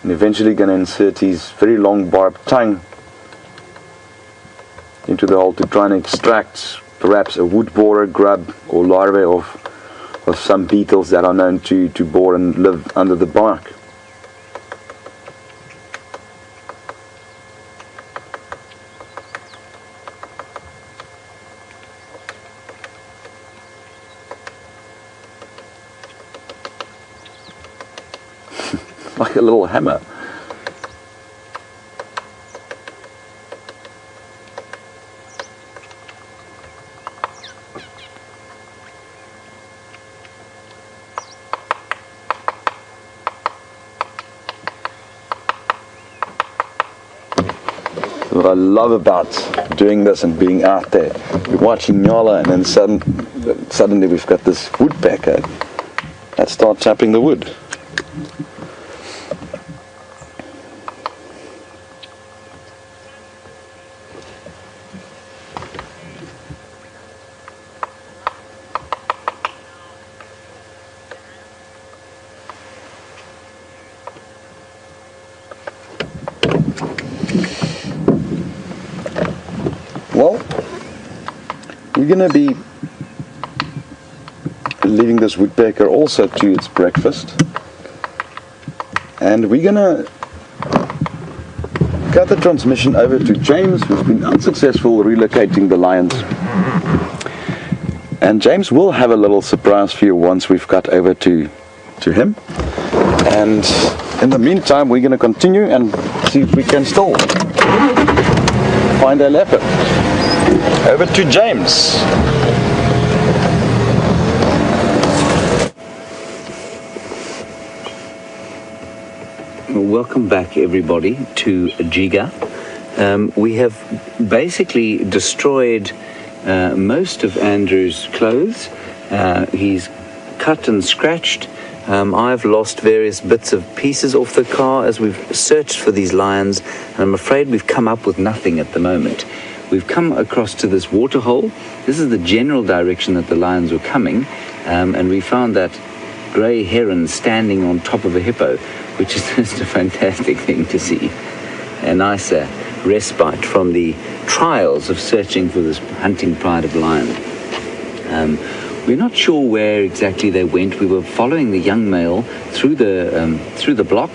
and eventually going to insert his very long barbed tongue into the hole to try and extract perhaps a wood borer grub or larvae of some beetles that are known to bore and live under the bark. Like a little hammer. What I love about doing this and being out there, you're watching Nyala, and then suddenly we've got this woodpecker that starts chopping the wood. Well, we're going to be leaving this woodpecker also to its breakfast, and we're going to cut the transmission over to James, who's been unsuccessful relocating the lions. And James will have a little surprise for you once we've cut over to him. And in the meantime, we're going to continue and see if we can still find a leopard. Over to James. Welcome back, everybody, to Djuma. We have basically destroyed most of Andrew's clothes. He's cut and scratched. I've lost various bits of pieces off the car as we've searched for these lions, and I'm afraid we've come up with nothing at the moment. We've come across to this waterhole. This is the general direction that the lions were coming, and we found that grey heron standing on top of a hippo, which is just a fantastic thing to see. A nice respite from the trials of searching for this hunting pride of lion. We're not sure where exactly they went. We were following the young male through the block,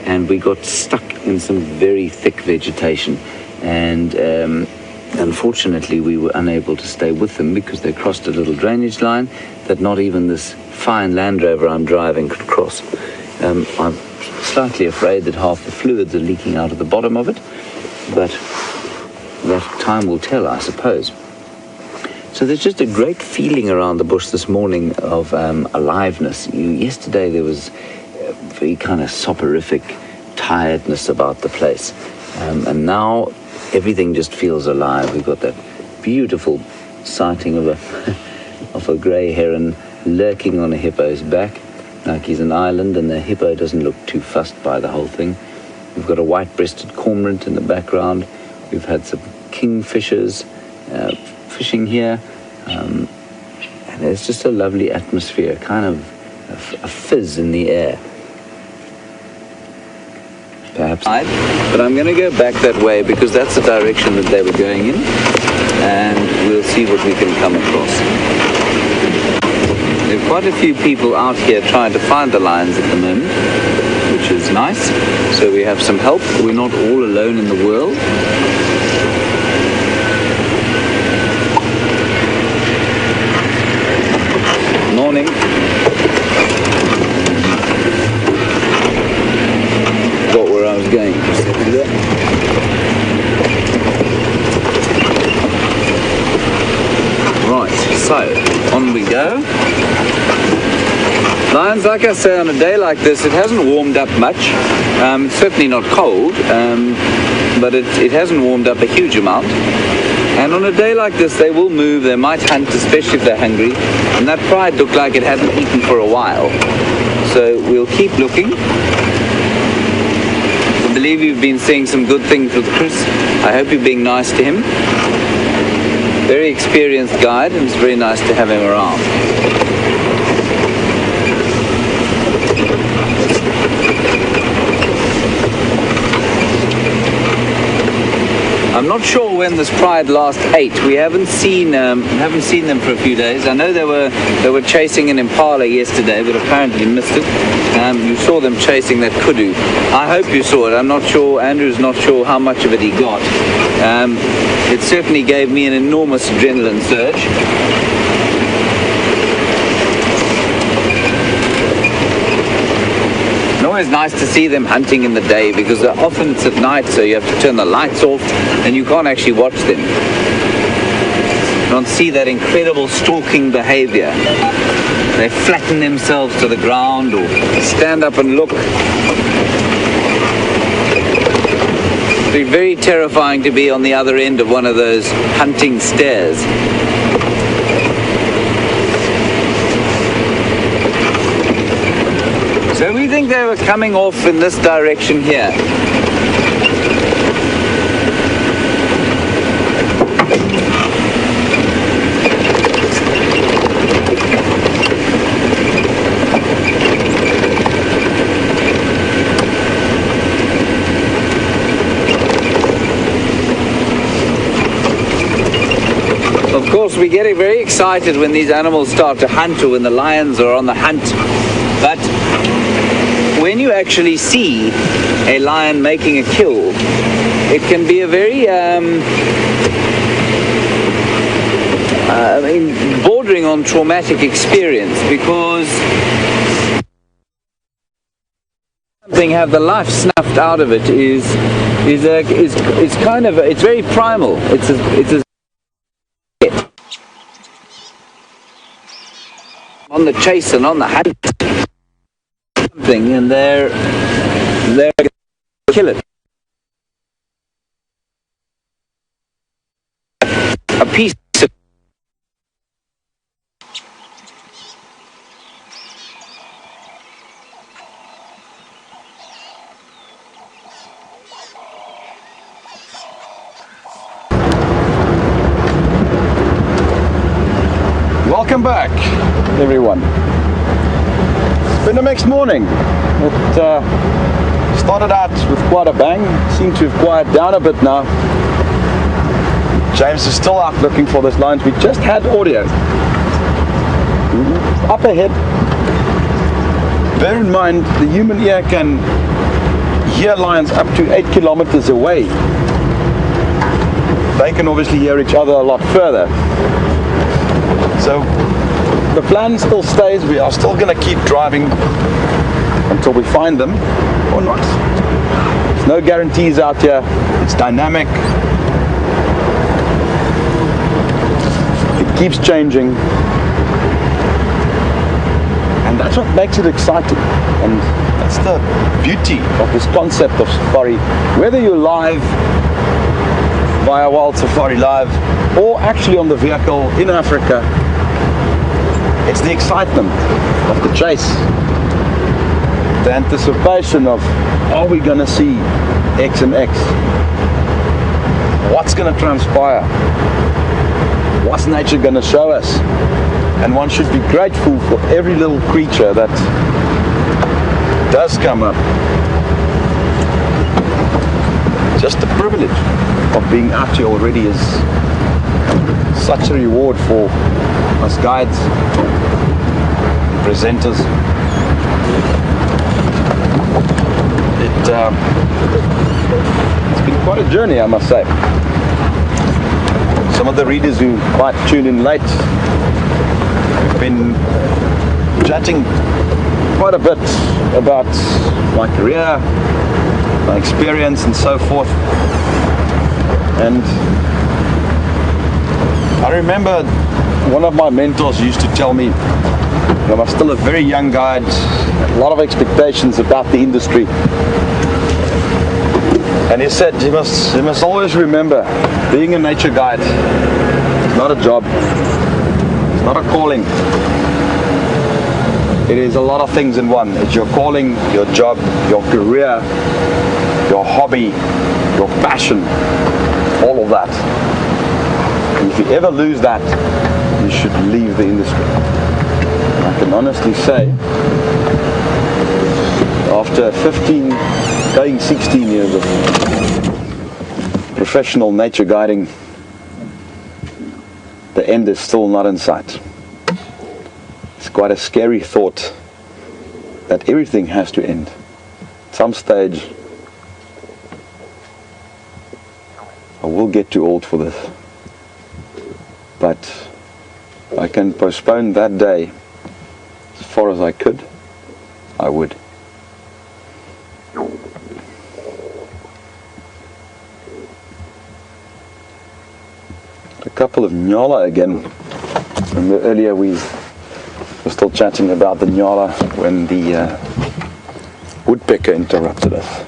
and we got stuck in some very thick vegetation, and unfortunately we were unable to stay with them because they crossed a little drainage line that not even this fine Land Rover I'm driving could cross. I'm slightly afraid that half the fluids are leaking out of the bottom of it, but that time will tell, I suppose. So there's just a great feeling around the bush this morning of aliveness. Yesterday there was a very kind of soporific tiredness about the place, and now everything just feels alive. We've got that beautiful sighting of a grey heron lurking on a hippo's back, like he's an island, and the hippo doesn't look too fussed by the whole thing. We've got a white-breasted cormorant in the background. We've had some kingfishers fishing here, and it's just a lovely atmosphere, kind of a fizz in the air. Perhaps. But I'm going to go back that way because that's the direction that they were going in, and we'll see what we can come across. There are quite a few people out here trying to find the lions at the moment, which is nice. So we have some help. We're not all alone in the world. Morning. Got where I was going for a second there. Right, so on we go. Lions, like I say, on a day like this, it hasn't warmed up much. It's certainly not cold, but it hasn't warmed up a huge amount. And on a day like this, they will move, they might hunt, especially if they're hungry. And that pride looked like it hadn't eaten for a while. So we'll keep looking. I believe you've been saying some good things with Chris. I hope you're being nice to him. Very experienced guide, and it's very nice to have him around. not sure when this pride last ate. We haven't seen them for a few days. I know they were chasing an impala yesterday, but apparently missed it. You saw them chasing that kudu. I hope you saw it. I'm not sure. Andrew's not sure how much of it he got. It certainly gave me an enormous adrenaline surge. It's nice to see them hunting in the day, because often it's at night, so you have to turn the lights off and you can't actually watch them. You don't see that incredible stalking behavior. They flatten themselves to the ground or stand up and look. It's very terrifying to be on the other end of one of those hunting stares. So we think they were coming off in this direction here. Of course, we get very excited when these animals start to hunt, or when the lions are on the hunt, but when you actually see a lion making a kill, it can be a very bordering on traumatic experience, because something have the life snuffed out of it is kind of, it's very primal. It's a on the chase and on the hunt, and they're going to kill it. A piece of Welcome back, everyone. It's been the next morning. It started out with quite a bang, seemed to have quieted down a bit now. James is still out looking for those lions. We just had audio. Up ahead. Bear in mind, the human ear can hear lions up to 8 kilometers away. They can obviously hear each other a lot further. So the plan still stays. We are still going to keep driving until we find them, or not. There's no guarantees out here. It's dynamic. It keeps changing. And that's what makes it exciting. And that's the beauty of this concept of safari. Whether you're live via Wild Safari Live, or actually on the vehicle in Africa, it's the excitement of the chase. The anticipation of, are we going to see X and X? What's going to transpire? What's nature going to show us? And one should be grateful for every little creature that does come up. Just the privilege of being out here already is such a reward for us guides, presenters. It's been quite a journey, I must say. Some of the readers who might tune in late, we've been chatting quite a bit about my career, my experience and so forth. And I remember one of my mentors used to tell me, I was still a very young guide, a lot of expectations about the industry. And he said, you must always remember, being a nature guide is not a job, it's not a calling. It is a lot of things in one. It's your calling, your job, your career, your hobby, your passion, all of that. And if you ever lose that, you should leave the industry. And I can honestly say, after 15, going 16 years of professional nature guiding, the end is still not in sight. It's quite a scary thought that everything has to end. At some stage, I will get too old for this. But if I can postpone that day as far as I could, I would. A couple of Nyala again. Remember earlier we were still chatting about the Nyala when the woodpecker interrupted us.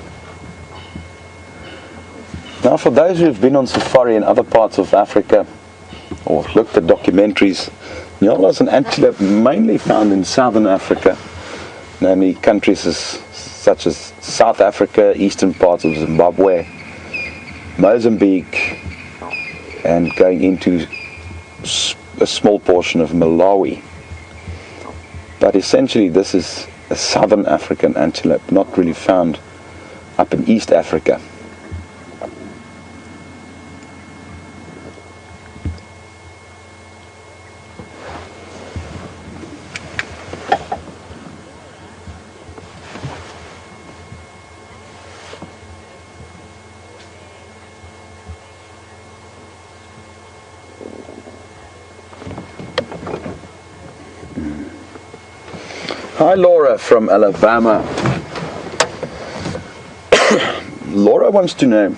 Now, for those who have been on safari in other parts of Africa or looked at documentaries, Nyala is an antelope mainly found in southern Africa, namely countries such as South Africa, eastern parts of Zimbabwe, Mozambique, and going into a small portion of Malawi. But essentially this is a southern African antelope, not really found up in East Africa. Hi Laura from Alabama. Laura wants to know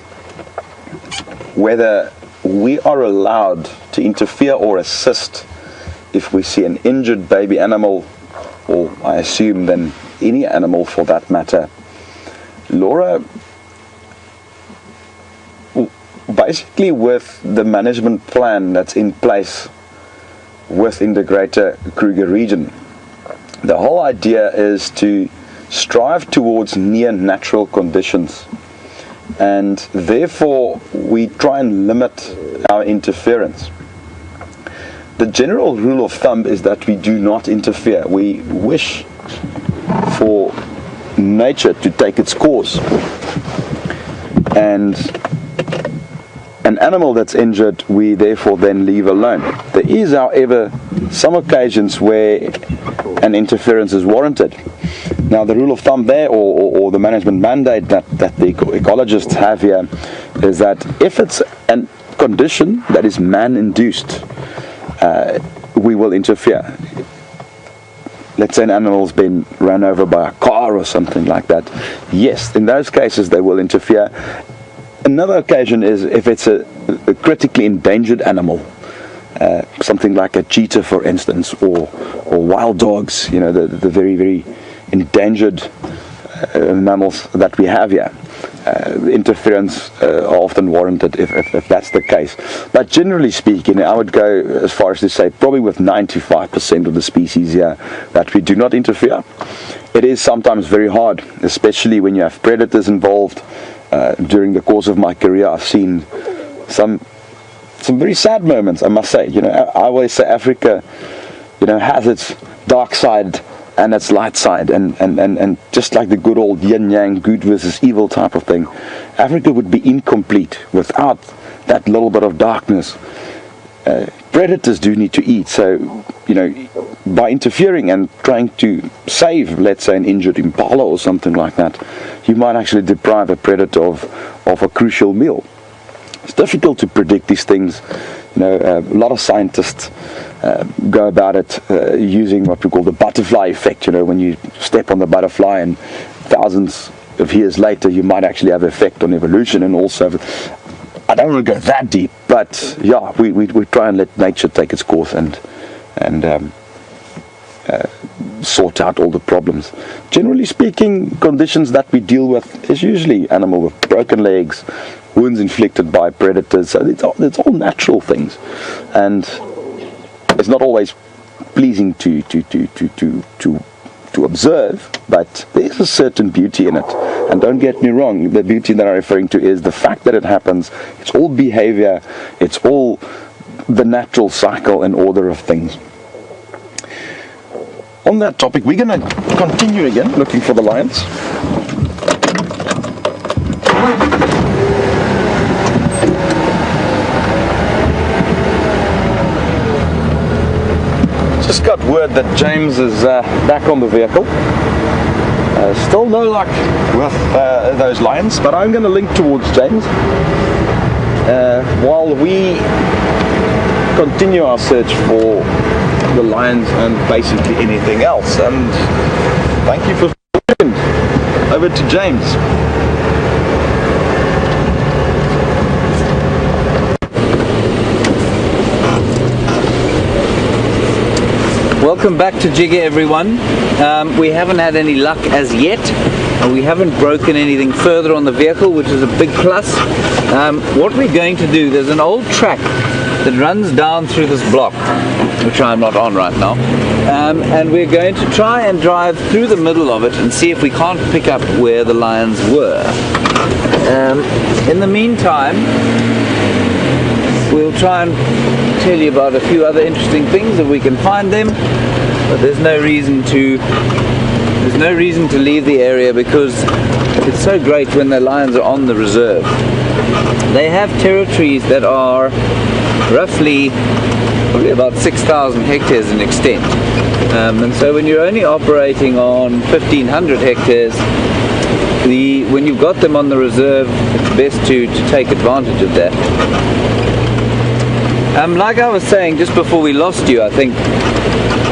whether we are allowed to interfere or assist if we see an injured baby animal, or I assume then any animal for that matter. Laura, basically with the management plan that's in place within the Greater Kruger region, the whole idea is to strive towards near natural conditions, and therefore we try and limit our interference. The general rule of thumb is that we do not interfere. We wish for nature to take its course, and an animal that's injured we therefore then leave alone. There is, however, some occasions where an interference is warranted. Now the rule of thumb there, or the management mandate that the ecologists have here, is that if it's a condition that is man-induced, we will interfere. Let's say an animal's been run over by a car or something like that. Yes, in those cases they will interfere. Another occasion is if it's a critically endangered animal, something like a cheetah, for instance, or wild dogs, you know, the very, very endangered mammals that we have here. Interference are often warranted if that's the case. But generally speaking, I would go as far as to say probably with 95% of the species here that we do not interfere. It is sometimes very hard, especially when you have predators involved. During the course of my career, I've seen some very sad moments, I must say. You know, I always say Africa, you know, has its dark side and its light side, and just like the good old yin yang, good versus evil type of thing, Africa would be incomplete without that little bit of darkness. Predators do need to eat, so you know, by interfering and trying to save, let's say, an injured impala or something like that, you might actually deprive a predator of a crucial meal. It's difficult to predict these things. You know, a lot of scientists go about it using what we call the butterfly effect. You know, when you step on the butterfly and thousands of years later you might actually have an effect on evolution. And also, I don't want to go that deep, but yeah, we try and let nature take its course and sort out all the problems. Generally speaking, conditions that we deal with is usually animal with broken legs, wounds inflicted by predators. So it's all natural things, and it's not always pleasing to observe, but there's a certain beauty in it. And don't get me wrong, the beauty that I'm referring to is the fact that it happens. It's all behavior, it's all the natural cycle and order of things. On that topic, we're going to continue again looking for the lions. just got word that James is back on the vehicle. Still no luck with those lions, but I'm going to link towards James while we continue our search for the lions and basically anything else. And thank you for listening. Over to James. Welcome back to Djuma, everyone. We haven't had any luck as yet. We haven't broken anything further on the vehicle, which is a big plus. What we're going to do, there's an old track that runs down through this block, which I'm not on right now, and we're going to try and drive through the middle of it and see if we can't pick up where the lions were. In the meantime, we'll try and tell you about a few other interesting things if we can find them, but there's no reason to leave the area because it's so great when the lions are on the reserve. They have territories that are roughly probably about 6,000 hectares in extent, and so when you're only operating on 1,500 hectares, when you've got them on the reserve, it's best to take advantage of that. Like I was saying just before we lost you, I think,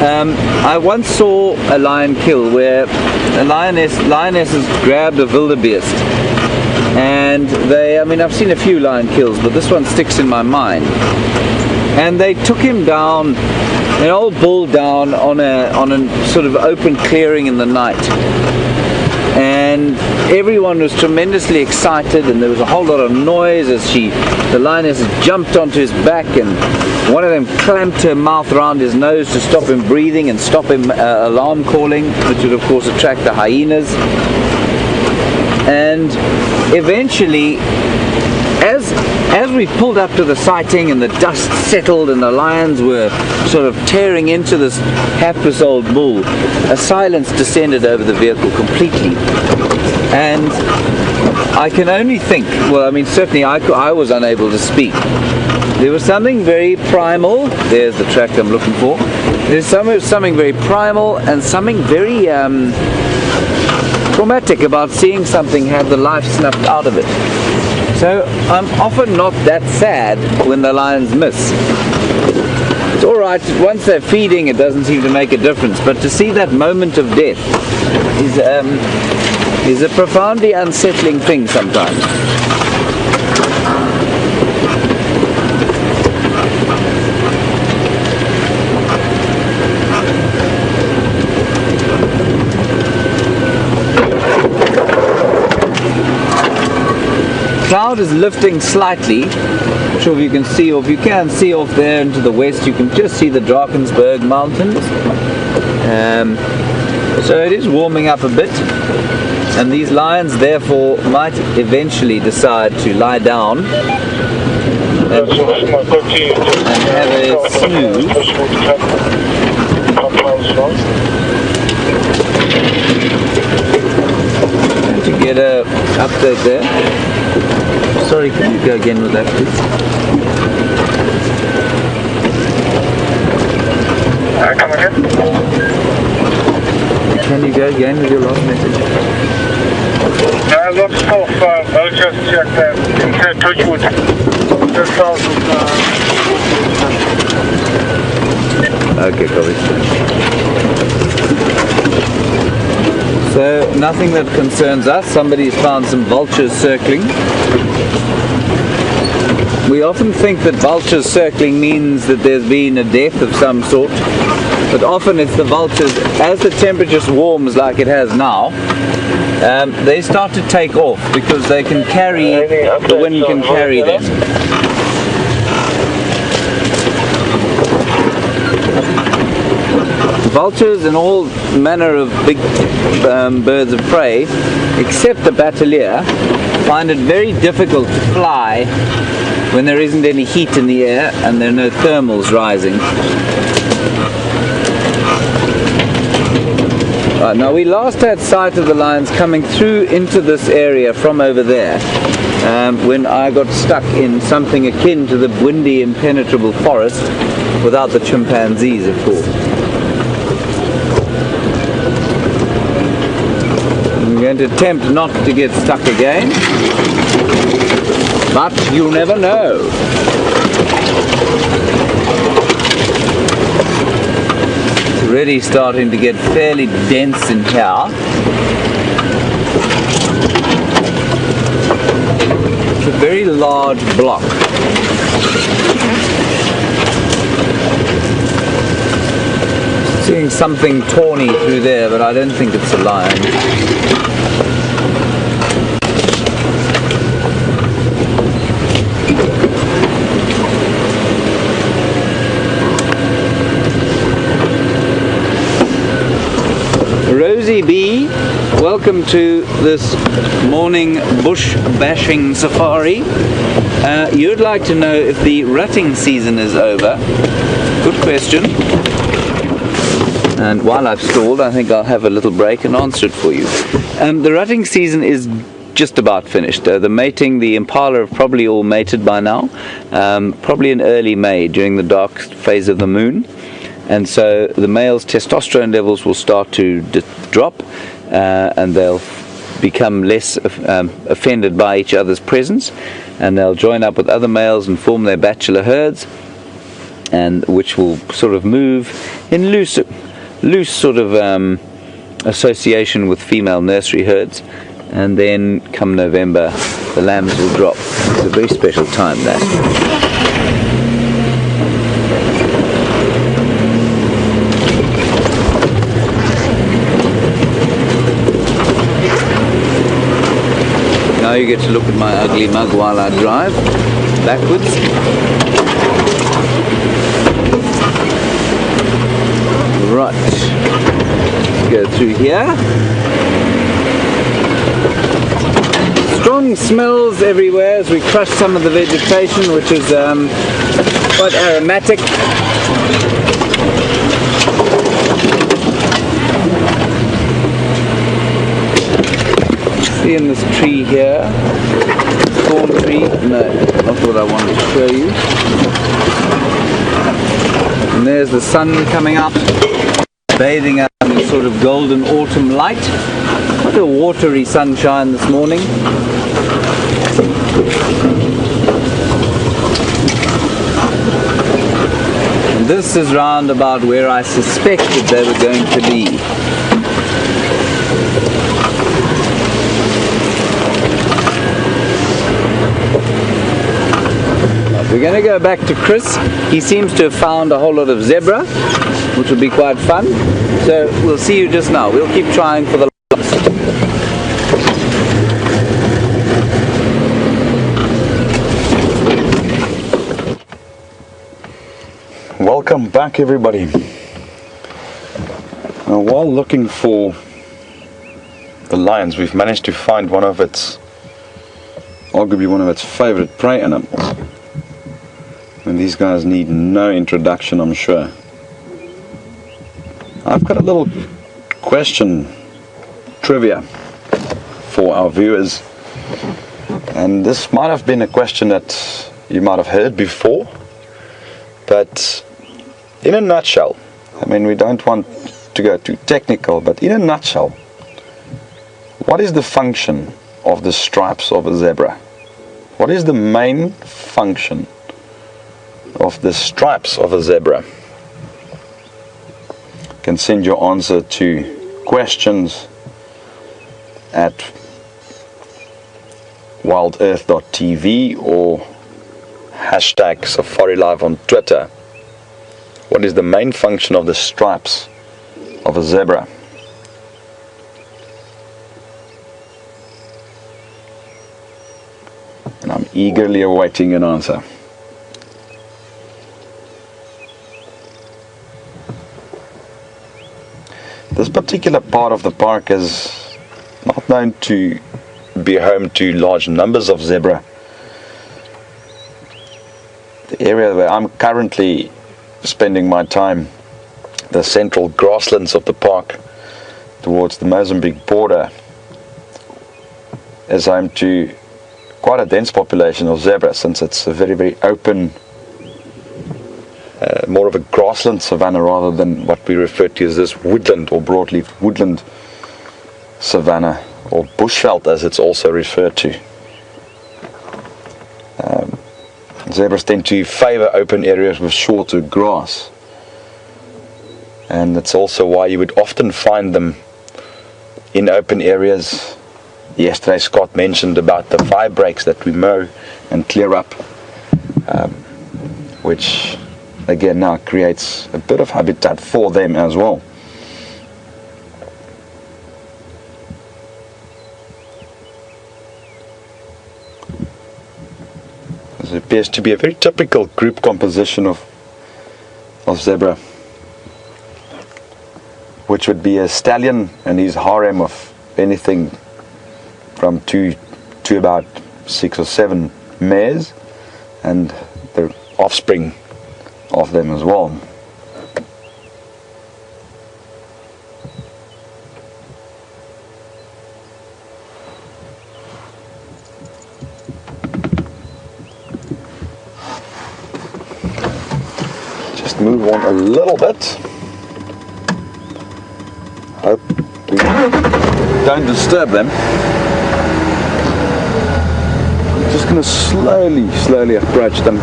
I once saw a lion kill where a lionesses grabbed a wildebeest, and I've seen a few lion kills, but this one sticks in my mind. And they took him down, an old bull down on a sort of open clearing in the night. And everyone was tremendously excited, and there was a whole lot of noise as the lioness jumped onto his back, and one of them clamped her mouth around his nose to stop him breathing and stop him alarm calling, which would of course attract the hyenas. And eventually, as we pulled up to the sighting and the dust settled and the lions were sort of tearing into this hapless old bull, a silence descended over the vehicle completely. And I can only think, certainly I was unable to speak. There was something very primal, there's the track I'm looking for, there's something very primal and something very traumatic about seeing something have the life snuffed out of it. So I'm often not that sad when the lions miss. It's alright, once they're feeding it doesn't seem to make a difference, but to see that moment of death is a profoundly unsettling thing sometimes. Cloud is lifting slightly. Not sure if you can see, or if you can see off there into the west, you can just see the Drakensberg mountains. So it is warming up a bit, and these lions therefore might eventually decide to lie down and have a snooze. And to get a update there. Sorry, can you go again with that, please? Come again? Can you go again with your last message? Lots of, I'll just check that. Into Touchwood. Just south of, Okay, copy. So, nothing that concerns us. Somebody's found some vultures circling. We often think that vultures circling means that there's been a death of some sort, but often it's the vultures, as the temperature warms like it has now, they start to take off because they can carry, the wind can carry them. Vultures and all manner of big birds of prey, except the batelier, find it very difficult to fly when there isn't any heat in the air and there are no thermals rising. Right, now we last had sight of the lions coming through into this area from over there, when I got stuck in something akin to the windy, impenetrable forest without the chimpanzees, of course. I'm going to attempt not to get stuck again, but you'll never know. It's already starting to get fairly dense in here. It's a very large block. Seeing something tawny through there, but I don't think it's a lion. Rosie B, welcome to this morning bush bashing safari. You'd like to know if the rutting season is over. Good question. And while I've stalled, I think I'll have a little break and answer it for you. The rutting season is just about finished. The mating, the impala have probably all mated by now, probably in early May during the dark phase of the moon. And so the male's testosterone levels will start to drop, and they'll become less offended by each other's presence, and they'll join up with other males and form their bachelor herds, and which will sort of move in loose sort of association with female nursery herds. And then come November, the lambs will drop. It's a very special time, that. Now you get to look at my ugly mug while I drive backwards. Right, let's go through here. Strong smells everywhere as we crush some of the vegetation, which is quite aromatic. See in this tree here, thorn tree, no, not what I wanted to show you. And there's the sun coming up, bathing out in sort of golden autumn light. Quite a watery sunshine this morning. And this is round about where I suspected they were going to be. We're going to go back to Chris. He seems to have found a whole lot of zebra, which will be quite fun. So we'll see you just now. We'll keep trying for the last. Welcome back, everybody. Now, while looking for the lions, we've managed to find arguably one of its favorite prey animals. And these guys need no introduction, I'm sure. I've got a little trivia for our viewers, and this might have been a question that you might have heard before, but in a nutshell, I mean, we don't want to go too technical, but in a nutshell, what is the function of the stripes of a zebra? What is the main function of the stripes of a zebra? You can send your answer to questions at WildEarthTV or hashtag SafariLive on Twitter. What is the main function of the stripes of a zebra? And I'm eagerly awaiting an answer. This particular part of the park is not known to be home to large numbers of zebra. The area where I'm currently spending my time, the central grasslands of the park towards the Mozambique border, is home to quite a dense population of zebra, since it's a very, very open, more of a grassland savanna rather than what we refer to as this woodland or broadleaf woodland savanna, or bushveld as it's also referred to. Zebras tend to favor open areas with shorter grass, and that's also why you would often find them in open areas. Yesterday Scott mentioned about the vibreaks that we mow and clear up, which again now creates a bit of habitat for them as well. It appears to be a very typical group composition of zebra, which would be a stallion and his harem of anything from 2 to about 6 or 7 mares, and the offspring of them as well. Just move on a little bit. Hope we don't disturb them. I'm just going to slowly approach them.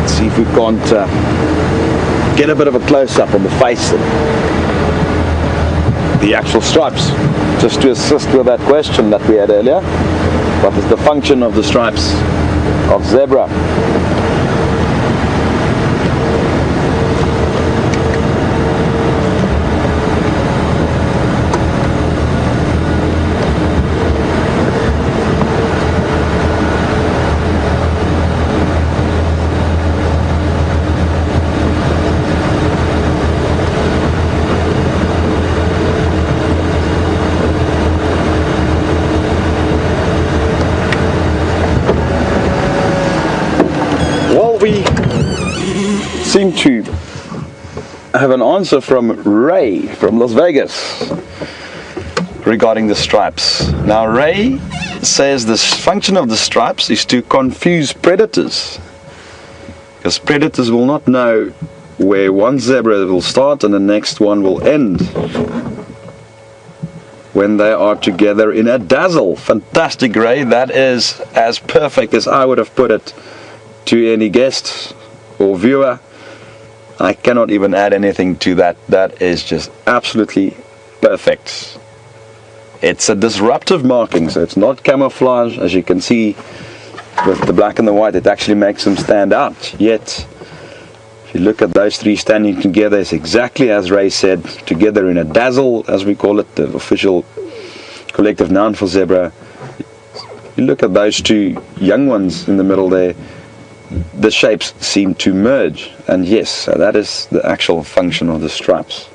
See if we can't get a bit of a close-up on the face and the actual stripes, just to assist with that question that we had earlier. What is the function of the stripes of zebra? We seem to have an answer from Ray from Las Vegas regarding the stripes. Now Ray says the function of the stripes is to confuse predators, because predators will not know where one zebra will start and the next one will end when they are together in a dazzle. Fantastic, Ray. That is as perfect as I would have put it to any guest or viewer. I cannot even add anything to that. That is just absolutely perfect. It's a disruptive marking, so it's not camouflage. As you can see with the black and the white, it actually makes them stand out. Yet if you look at those three standing together, it's exactly as Ray said, together in a dazzle, as we call it, the official collective noun for zebra. You look at those two young ones in the middle there, the shapes seem to merge, and yes, that is the actual function of the stripes.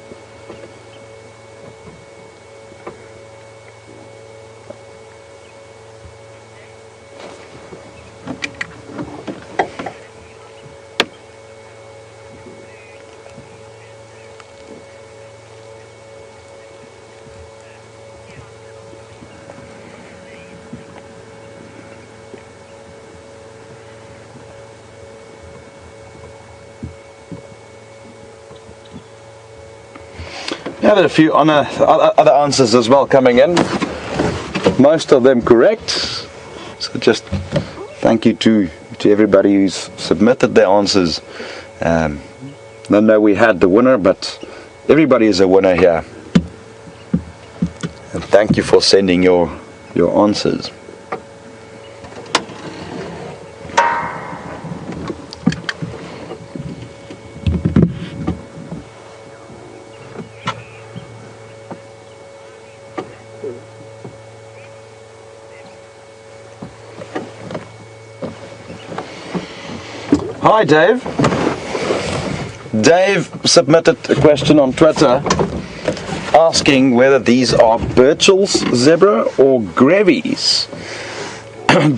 Now there are a few other answers as well coming in, most of them correct, so just thank you to everybody who's submitted their answers. I know we had the winner, but everybody is a winner here, and thank you for sending your answers. Hi Dave. Dave submitted a question on Twitter asking whether these are Burchell's zebra or Grevy's.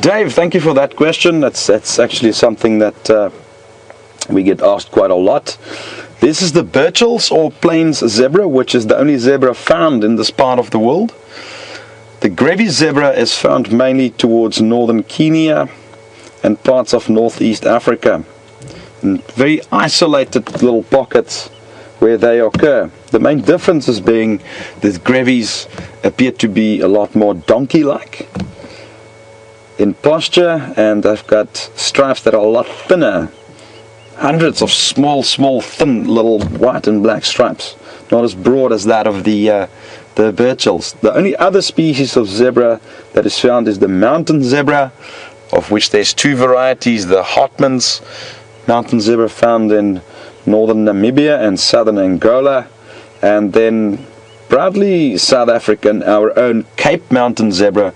Dave, thank you for that question. That's actually something that we get asked quite a lot. This is the Burchell's or Plains zebra, which is the only zebra found in this part of the world. The Grevy's zebra is found mainly towards northern Kenya and parts of northeast Africa, in very isolated little pockets where they occur. The main differences being that Grevy's appear to be a lot more donkey-like in posture, and they've got stripes that are a lot thinner. Hundreds of small, thin little white and black stripes, not as broad as that of the Burchells. The only other species of zebra that is found is the mountain zebra, of which there's two varieties: the Hartmann's mountain zebra found in northern Namibia and southern Angola, and then proudly South African, our own Cape mountain zebra,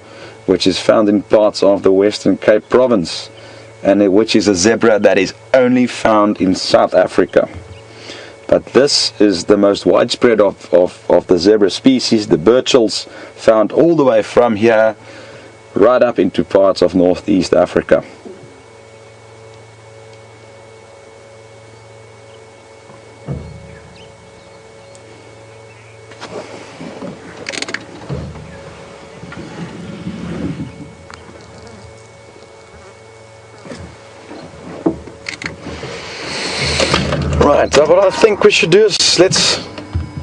which is found in parts of the Western Cape province, and which is a zebra that is only found in South Africa. But this is the most widespread of the zebra species, the Burchells, found all the way from here right up into parts of northeast Africa. Right, so what I think we should do is let's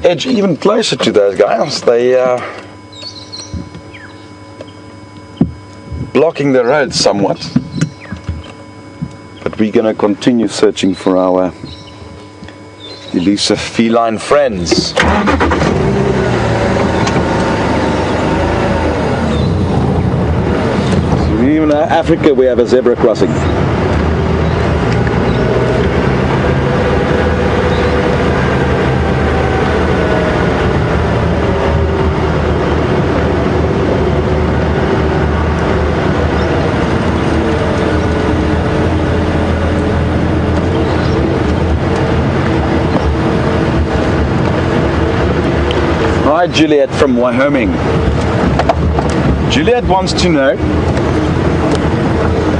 edge even closer to those guys. They are blocking the road somewhat, but we're going to continue searching for our elusive feline friends. So even in Africa we have a zebra crossing. Hi Juliet from Wyoming. Juliet wants to know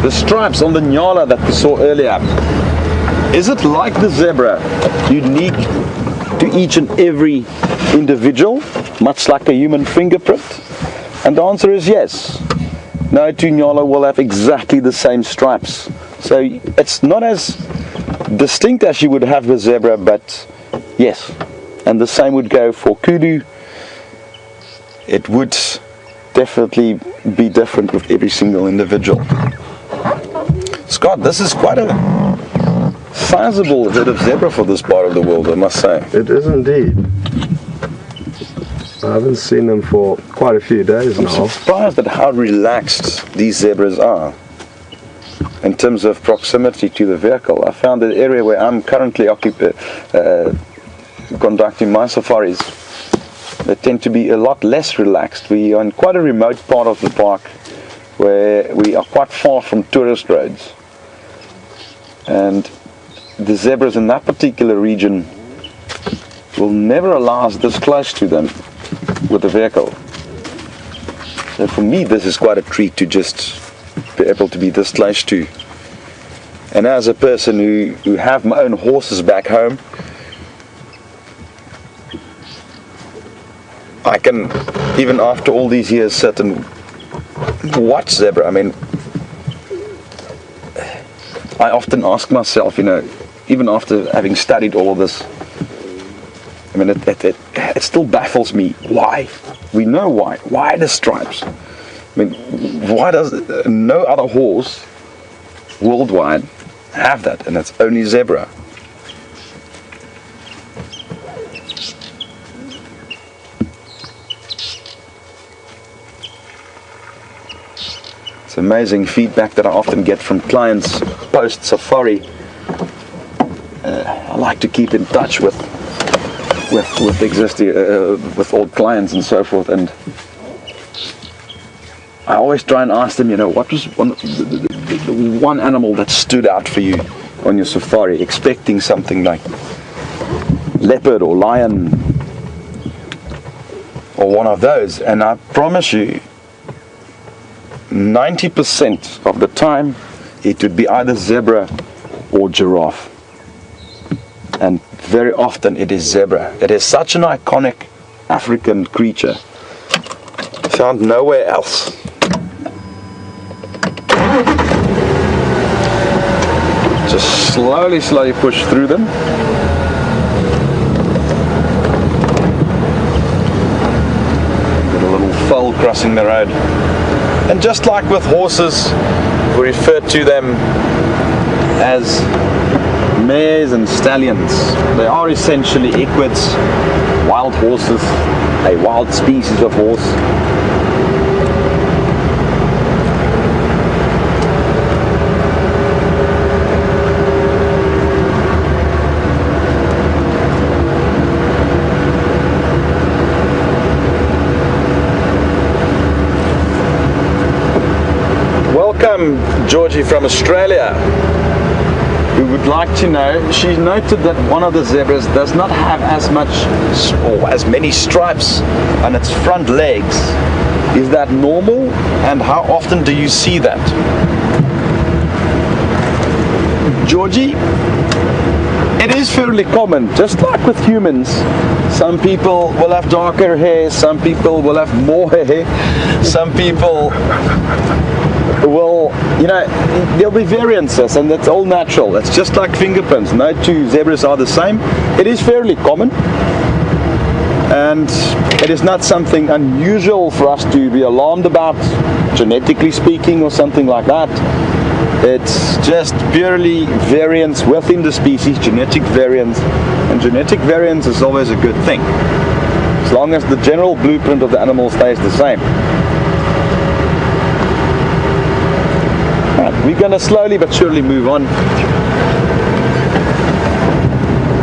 the stripes on the Nyala that we saw earlier. Is it like the zebra, unique to each and every individual, much like a human fingerprint? And the answer is yes. No two Nyala will have exactly the same stripes. So it's not as distinct as you would have with zebra, but yes. And the same would go for kudu. It would definitely be different with every single individual. Scott, this is quite a sizable herd of zebra for this part of the world, I must say. It is indeed. I haven't seen them for quite a few days now. I'm surprised at how relaxed these zebras are in terms of proximity to the vehicle. I found the area where I'm currently conducting my safaris, they tend to be a lot less relaxed. We are in quite a remote part of the park where we are quite far from tourist roads, and the zebras in that particular region will never allow us this close to them with the vehicle. So for me this is quite a treat to just be able to be this close to. And as a person who have my own horses back home, I can, even after all these years, sit and watch zebra. I mean, I often ask myself, you know, even after having studied all of this, I mean, it still baffles me. Why? We know why. Why the stripes? I mean, why does no other horse worldwide have that, and it's only zebra? It's amazing feedback that I often get from clients post safari. I like to keep in touch with existing with old clients and so forth, and I always try and ask them, you know, what was the one animal that stood out for you on your safari, expecting something like leopard or lion or one of those, and I promise you 90% of the time it would be either zebra or giraffe, and very often it is zebra. It is such an iconic African creature, Found nowhere else. Just slowly push through them. Got a little foal crossing the road. And just like with horses, we refer to them as mares and stallions. They are essentially equids, wild horses, a wild species of horse. Welcome, Georgie from Australia, who would like to know, she noted that one of the zebras does not have as much or as many stripes on its front legs. Is that normal, and how often do you see that? Georgie, it is fairly common, just like with humans. Some people will have darker hair, some people will have more hair, some people will, you know, there'll be variances, and that's all natural. It's just like fingerprints. No two zebras are the same. It is fairly common, and it is not something unusual for us to be alarmed about, genetically speaking, or something like that. It's just purely variance within the species, genetic variance, and genetic variance is always a good thing, as long as the general blueprint of the animal stays the same. We're going to slowly but surely move on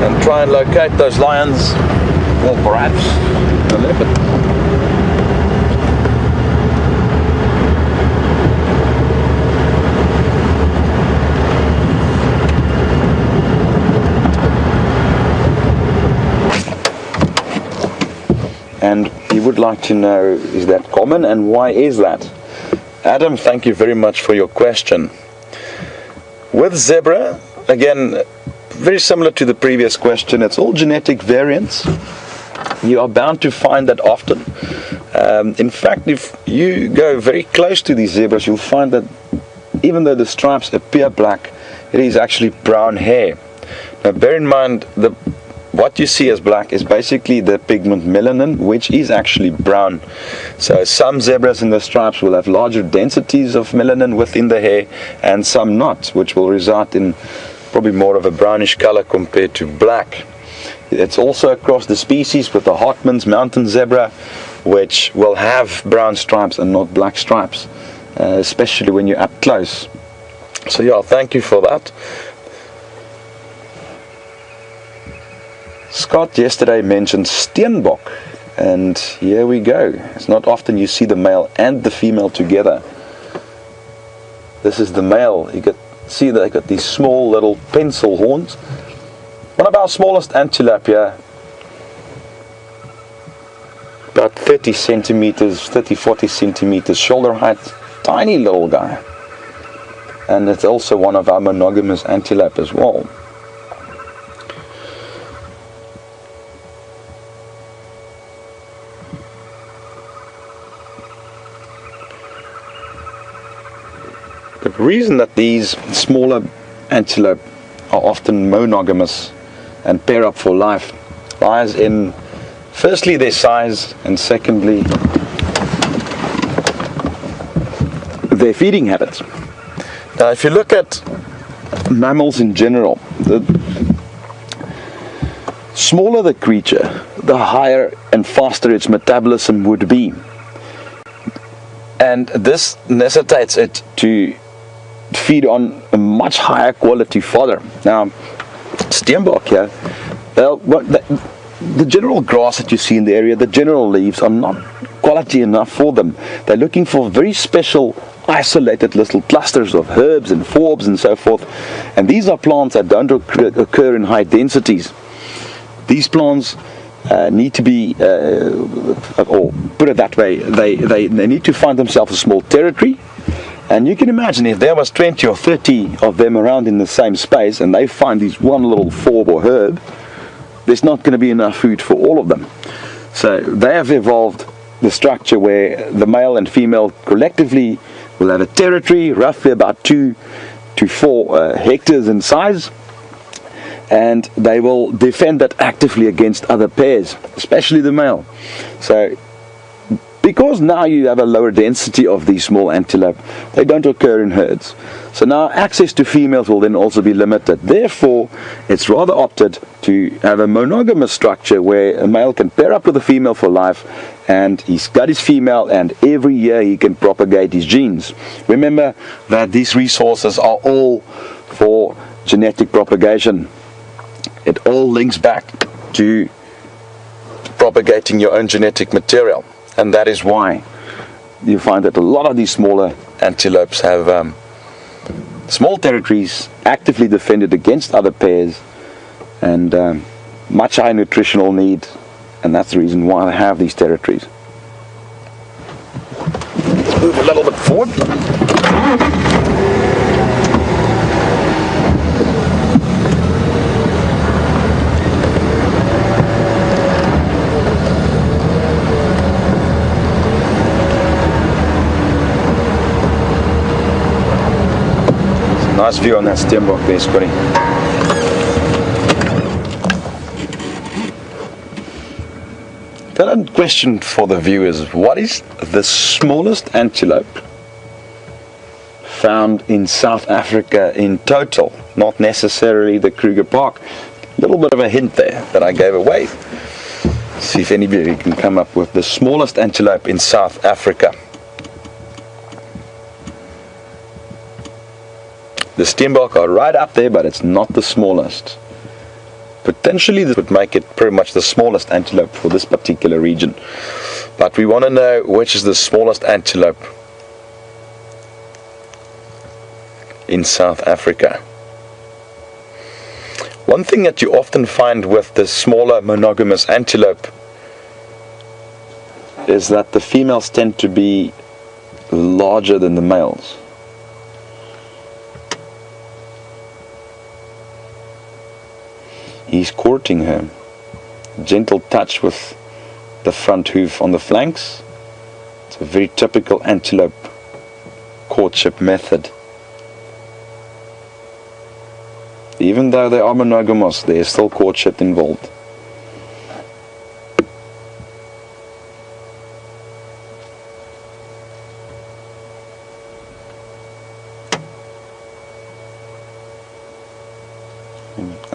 and try and locate those lions, or perhaps a leopard. And he would like to know, is that common, and why is that? Adam, thank you very much for your question. With zebra, again, very similar to the previous question, it's all genetic variants. You are bound to find that often. In fact, if you go very close to these zebras, you'll find that even though the stripes appear black, it is actually brown hair. Now bear in mind, what you see as black is basically the pigment melanin, which is actually brown. So some zebras in the stripes will have larger densities of melanin within the hair, and some not, which will result in probably more of a brownish color compared to black. It's also across the species with the Hartmann's mountain zebra, which will have brown stripes and not black stripes, especially when you're up close. So yeah, thank you for that. Scott yesterday mentioned steenbok, and here we go. It's not often you see the male and the female together. This is the male. You can see that they got these small little pencil horns. One of our smallest antelope here, about 30 centimeters, 30-40 centimeters shoulder height, tiny little guy. And it's also one of our monogamous antelope as well. The reason that these smaller antelope are often monogamous and pair up for life lies in, firstly, their size, and secondly, their feeding habits. Now, if you look at mammals in general, the smaller the creature, the higher and faster its metabolism would be. And this necessitates it to feed on a much higher quality fodder. Now, steenbok here, the general grass that you see in the area, the general leaves are not quality enough for them. They're looking for very special isolated little clusters of herbs and forbs and so forth, and these are plants that don't occur in high densities. These plants need to be, or put it that way, they need to find themselves a small territory. And you can imagine if there was 20 or 30 of them around in the same space and they find this one little forb or herb, there's not going to be enough food for all of them. So they have evolved the structure where the male and female collectively will have a territory roughly about 2 to 4 hectares in size, and they will defend that actively against other pairs, especially the male. So because now you have a lower density of these small antelope, they don't occur in herds. So now access to females will then also be limited. Therefore, it's rather opted to have a monogamous structure where a male can pair up with a female for life, and he's got his female, and every year he can propagate his genes. Remember that these resources are all for genetic propagation. It all links back to propagating your own genetic material. And that is why you find that a lot of these smaller antelopes have small territories, actively defended against other pairs, and much higher nutritional need, and that's the reason why they have these territories. Let's move a little bit forward. Nice view on that steenbok there, Scotty. The question for the viewers: what is the smallest antelope found in South Africa in total? Not necessarily the Kruger Park. A little bit of a hint there that I gave away. See if anybody can come up with the smallest antelope in South Africa. The steenbok are right up there, but it's not the smallest. Potentially this would make it pretty much the smallest antelope for this particular region. But we want to know which is the smallest antelope in South Africa. One thing that you often find with the smaller monogamous antelope is that the females tend to be larger than the males. He's courting her. Gentle touch with the front hoof on the flanks. It's a very typical antelope courtship method. Even though they are monogamous, there is still courtship involved.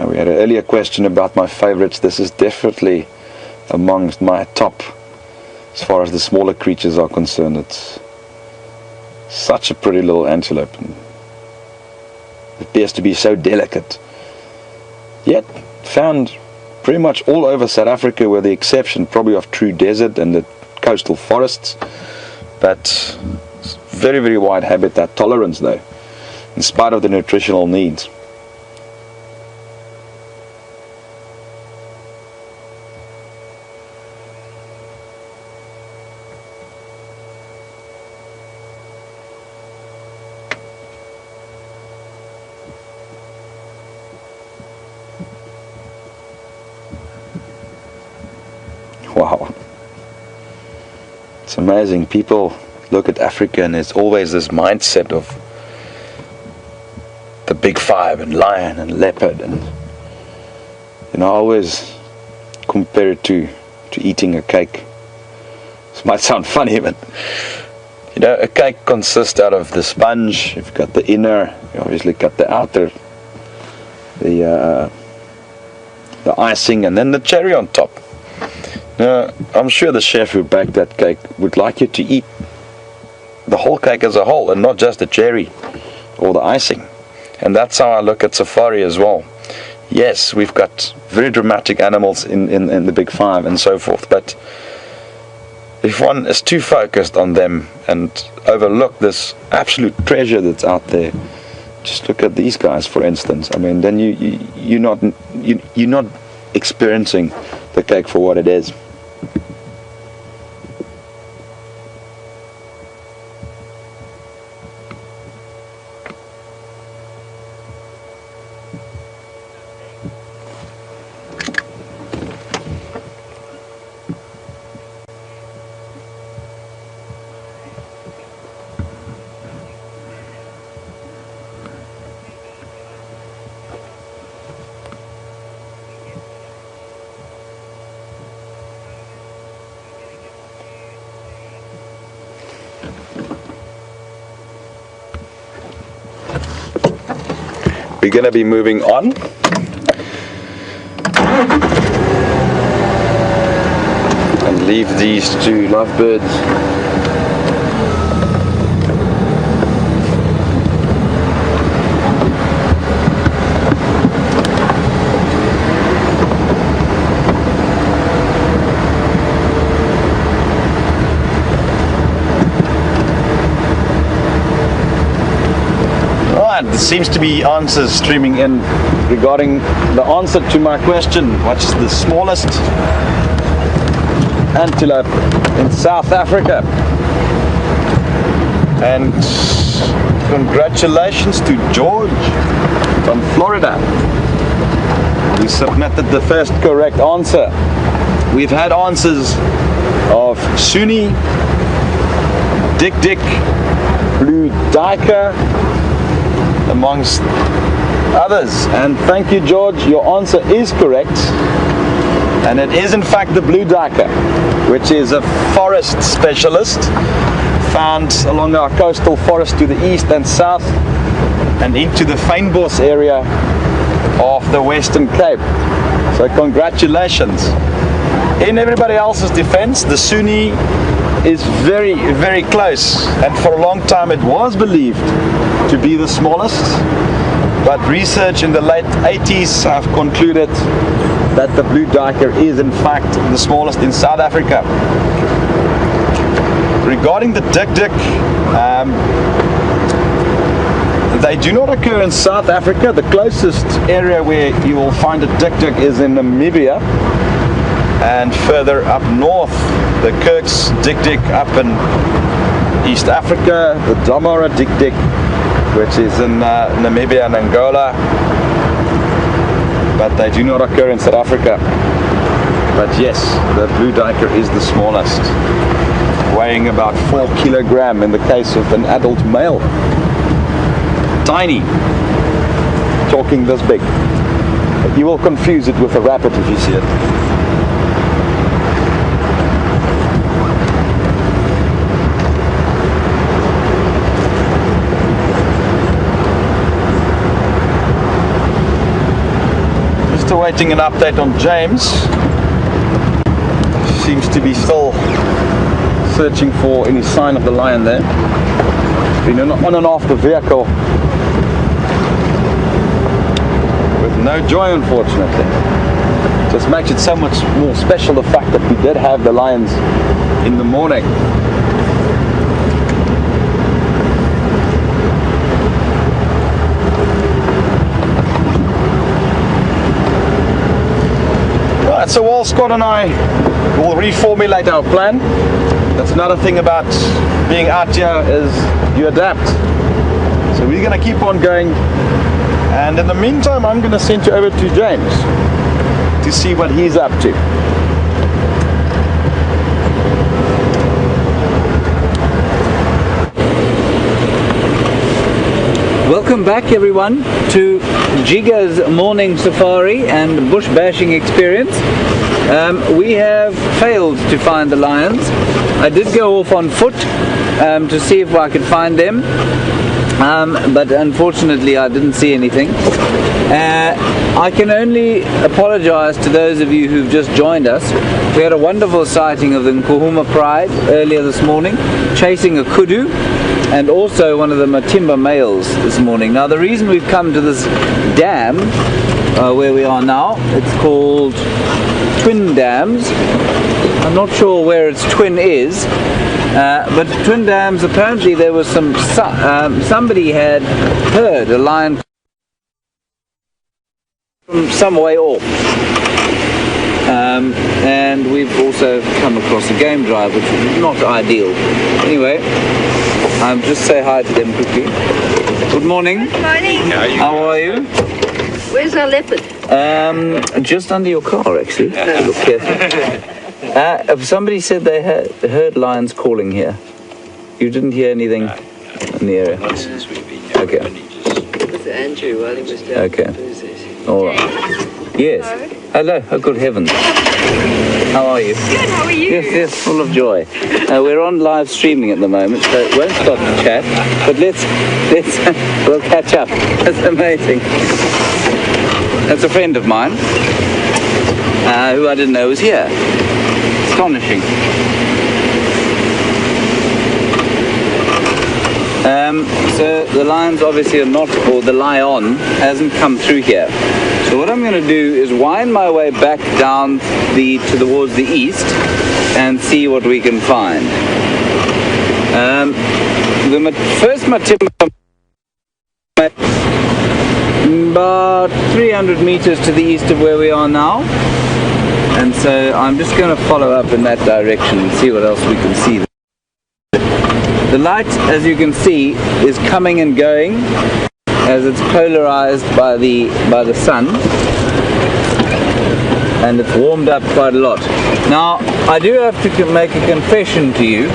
We had an earlier question about my favorites. This is definitely amongst my top as far as the smaller creatures are concerned. It's such a pretty little antelope. It appears to be so delicate. Yet found pretty much all over South Africa, with the exception probably of true desert and the coastal forests. But very, very wide habitat tolerance though, in spite of the nutritional needs. Wow, it's amazing. People look at Africa and there's always this mindset of the big five and lion and leopard, and I always compare it to eating a cake. This might sound funny, but a cake consists out of the sponge. You've got the inner, you obviously got the outer, the icing, and then the cherry on top. Now, I'm sure the chef who baked that cake would like you to eat the whole cake as a whole, and not just the cherry or the icing. And that's how I look at safari as well. Yes, we've got very dramatic animals in the big five and so forth, but if one is too focused on them and overlook this absolute treasure that's out there, just look at these guys, for instance. I mean, then you're not experiencing the cake for what it is. we're going to be moving on. And leave these two lovebirds. There seems to be answers streaming in regarding the answer to my question, what's the smallest antelope in South Africa? And congratulations to George from Florida, who submitted the first correct answer. We've had answers of Sunni, Dik, Blue Duiker, amongst others. And thank you, George, your answer is correct, and it is in fact the blue duiker, which is a forest specialist found along our coastal forest to the east and south and into the fynbos area of the Western Cape. So congratulations. In everybody else's defense, the Sunni is very, very close, and for a long time it was believed to be the smallest, but research in the late 80s have concluded that the blue duiker is in fact the smallest in South Africa. Regarding the Dik, they do not occur in South Africa. The closest area where you will find a Dik is in Namibia, and further up north, the Kirk's Dik up in East Africa, the Djuma Dik, which is in Namibia and Angola, but they do not occur in South Africa. But yes, the blue duiker is the smallest, weighing about 4 kilograms in the case of an adult male. Tiny, talking this big. But you will confuse it with a rabbit if you see it. Awaiting an update on James. Seems to be still searching for any sign of the lion there. Been on and off the vehicle with no joy, unfortunately. Just makes it so much more special, the fact that we did have the lions in the morning. So while Scott and I will reformulate our plan, that's another thing about being out here, is you adapt. So we're going to keep on going, and in the meantime I'm going to send you over to James to see what he's up to. Welcome back everyone to Jiga's morning safari and bush bashing experience. We have failed to find the lions. I did go off on foot to see if I could find them, but unfortunately I didn't see anything. I can only apologize to those of you who've just joined us. We had a wonderful sighting of the Nkuhuma Pride earlier this morning, chasing a kudu, and also one of the Matimba males this morning. Now the reason we've come to this dam where we are now, it's called Twin Dams. I'm not sure where its twin is, but Twin Dams, apparently there was somebody had heard a lion from some way off, and we've also come across a game drive, which is not ideal. Anyway, just say hi to them quickly. Good morning. Good morning. How are you? Where's our leopard? Just under your car, actually. Look careful. Somebody said they heard lions calling here. You didn't hear anything in the area? Not since we've been here. Okay. With Andrew while he was down. Okay. All right. Yes. Hello. Oh, good heavens. How are you? Good, how are you? Yes, full of joy. We're on live streaming at the moment, so it won't stop the chat. But we'll catch up. That's amazing. That's a friend of mine who I didn't know was here. Astonishing. So the lions obviously are not, or the lion hasn't come through here. So what I'm going to do is wind my way back down towards the east and see what we can find. First Matimba, about 300 meters to the east of where we are now. And so I'm just going to follow up in that direction and see what else we can see. The light, as you can see, is coming and going as it's polarized by the sun, and it's warmed up quite a lot. Now, I do have to make a confession to you.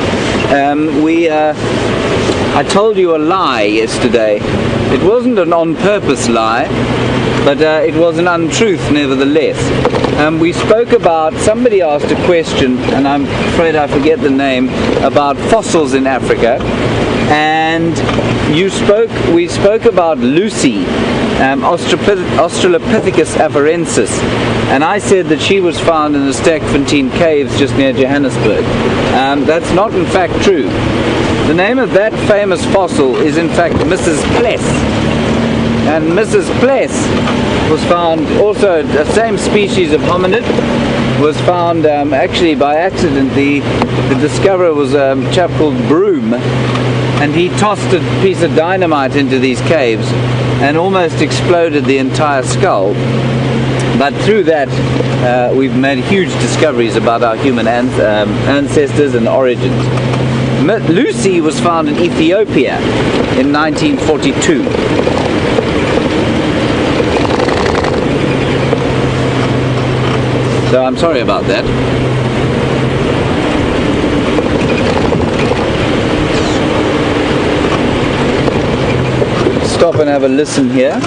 I told you a lie yesterday. It wasn't an on-purpose lie, but it was an untruth nevertheless. We spoke about, somebody asked a question, and I'm afraid I forget the name, about fossils in Africa, and we spoke about Lucy, Australopithecus afarensis, and I said that she was found in the Stakfontein caves just near Johannesburg. That's not in fact true. The name of that famous fossil is in fact Mrs. Pless. And Mrs. Pless was found, also the same species of hominid, was found actually by accident. The discoverer was a chap called Broom, and he tossed a piece of dynamite into these caves and almost exploded the entire skull. But through that, we've made huge discoveries about our human ancestors and origins. Lucy was found in Ethiopia in 1942. So I'm sorry about that. Stop and have a listen here.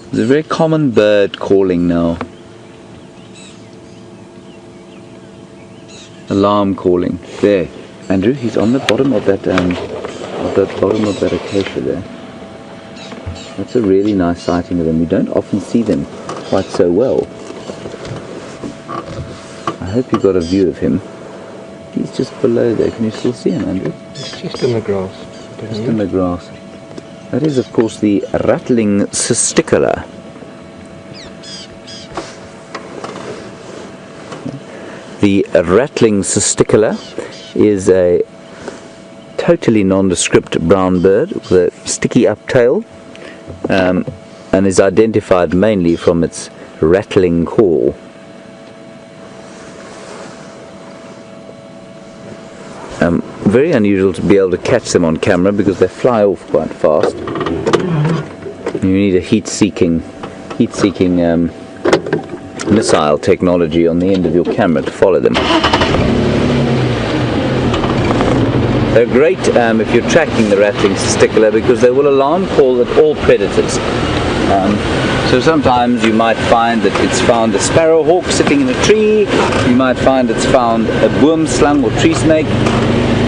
There's a very common bird calling now. Alarm calling. There, Andrew, he's on the bottom of that acacia there. That's a really nice sighting of them. We don't often see them quite so well. I hope you got a view of him. He's just below there. Can you still see him, Andrew? It's just in the grass. Just in the grass. That is, of course, the rattling cisticola. The rattling cisticola is a totally nondescript brown bird with a sticky up tail, and is identified mainly from its rattling call. Very unusual to be able to catch them on camera because they fly off quite fast. You need a heat-seeking missile technology on the end of your camera to follow them. They're great if you're tracking the rattling cisticola because they will alarm call at all predators. So sometimes you might find that it's found a sparrowhawk sitting in a tree, you might find it's found a boomslang or tree snake,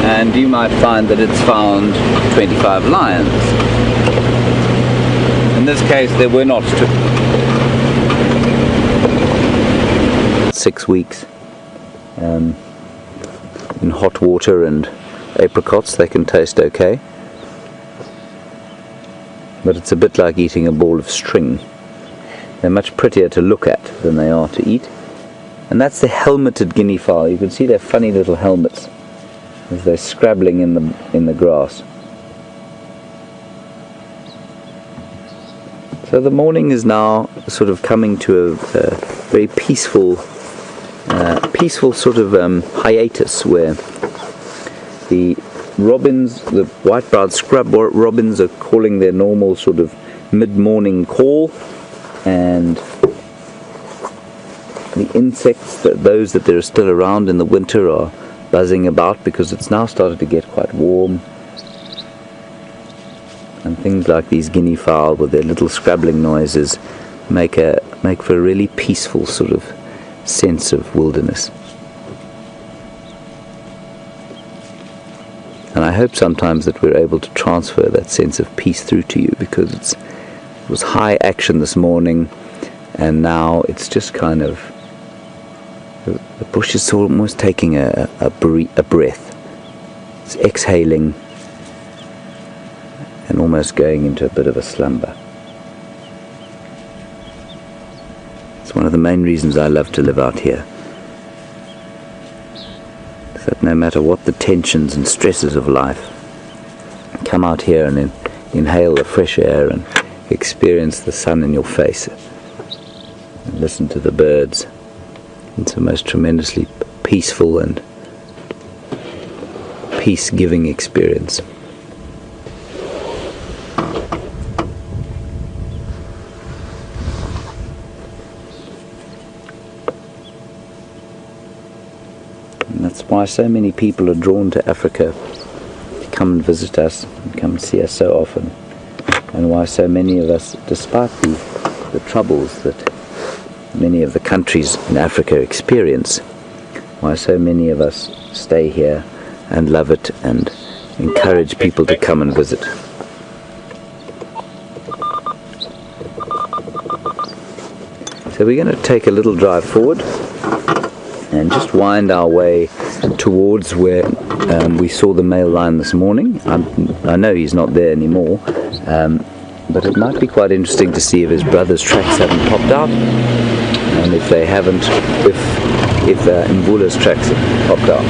and you might find that it's found 25 lions. In this case there were not 6 weeks in hot water and apricots. They can taste okay, but it's a bit like eating a ball of string. They're much prettier to look at than they are to eat. And that's the helmeted guinea fowl. You can see their funny little helmets as they're scrabbling in the grass. So the morning is now sort of coming to a very peaceful sort of hiatus where the robins, the white-browed scrub robins, are calling their normal sort of mid-morning call, and the insects, those that are still around in the winter, are buzzing about because it's now started to get quite warm, and And things like these guinea fowl with their little scrabbling noises make for a really peaceful sort of sense of wilderness. And I hope sometimes that we're able to transfer that sense of peace through to you, because it was high action this morning, and now it's just kind of, the bush is almost taking a breath. It's exhaling and almost going into a bit of a slumber. It's one of the main reasons I love to live out here. Is that no matter what the tensions and stresses of life, come out here and inhale the fresh air and experience the sun in your face and listen to the birds. It's a most tremendously peaceful and peace-giving experience. And that's why so many people are drawn to Africa to come and visit us and come and see us so often, and why so many of us, despite the troubles that many of the countries in Africa experience, why so many of us stay here and love it and encourage people to come and visit. So we're going to take a little drive forward and just wind our way towards where we saw the male lion this morning. I know he's not there anymore, but it might be quite interesting to see if his brother's tracks haven't popped out, and if they haven't, if Mvula's tracks have popped out.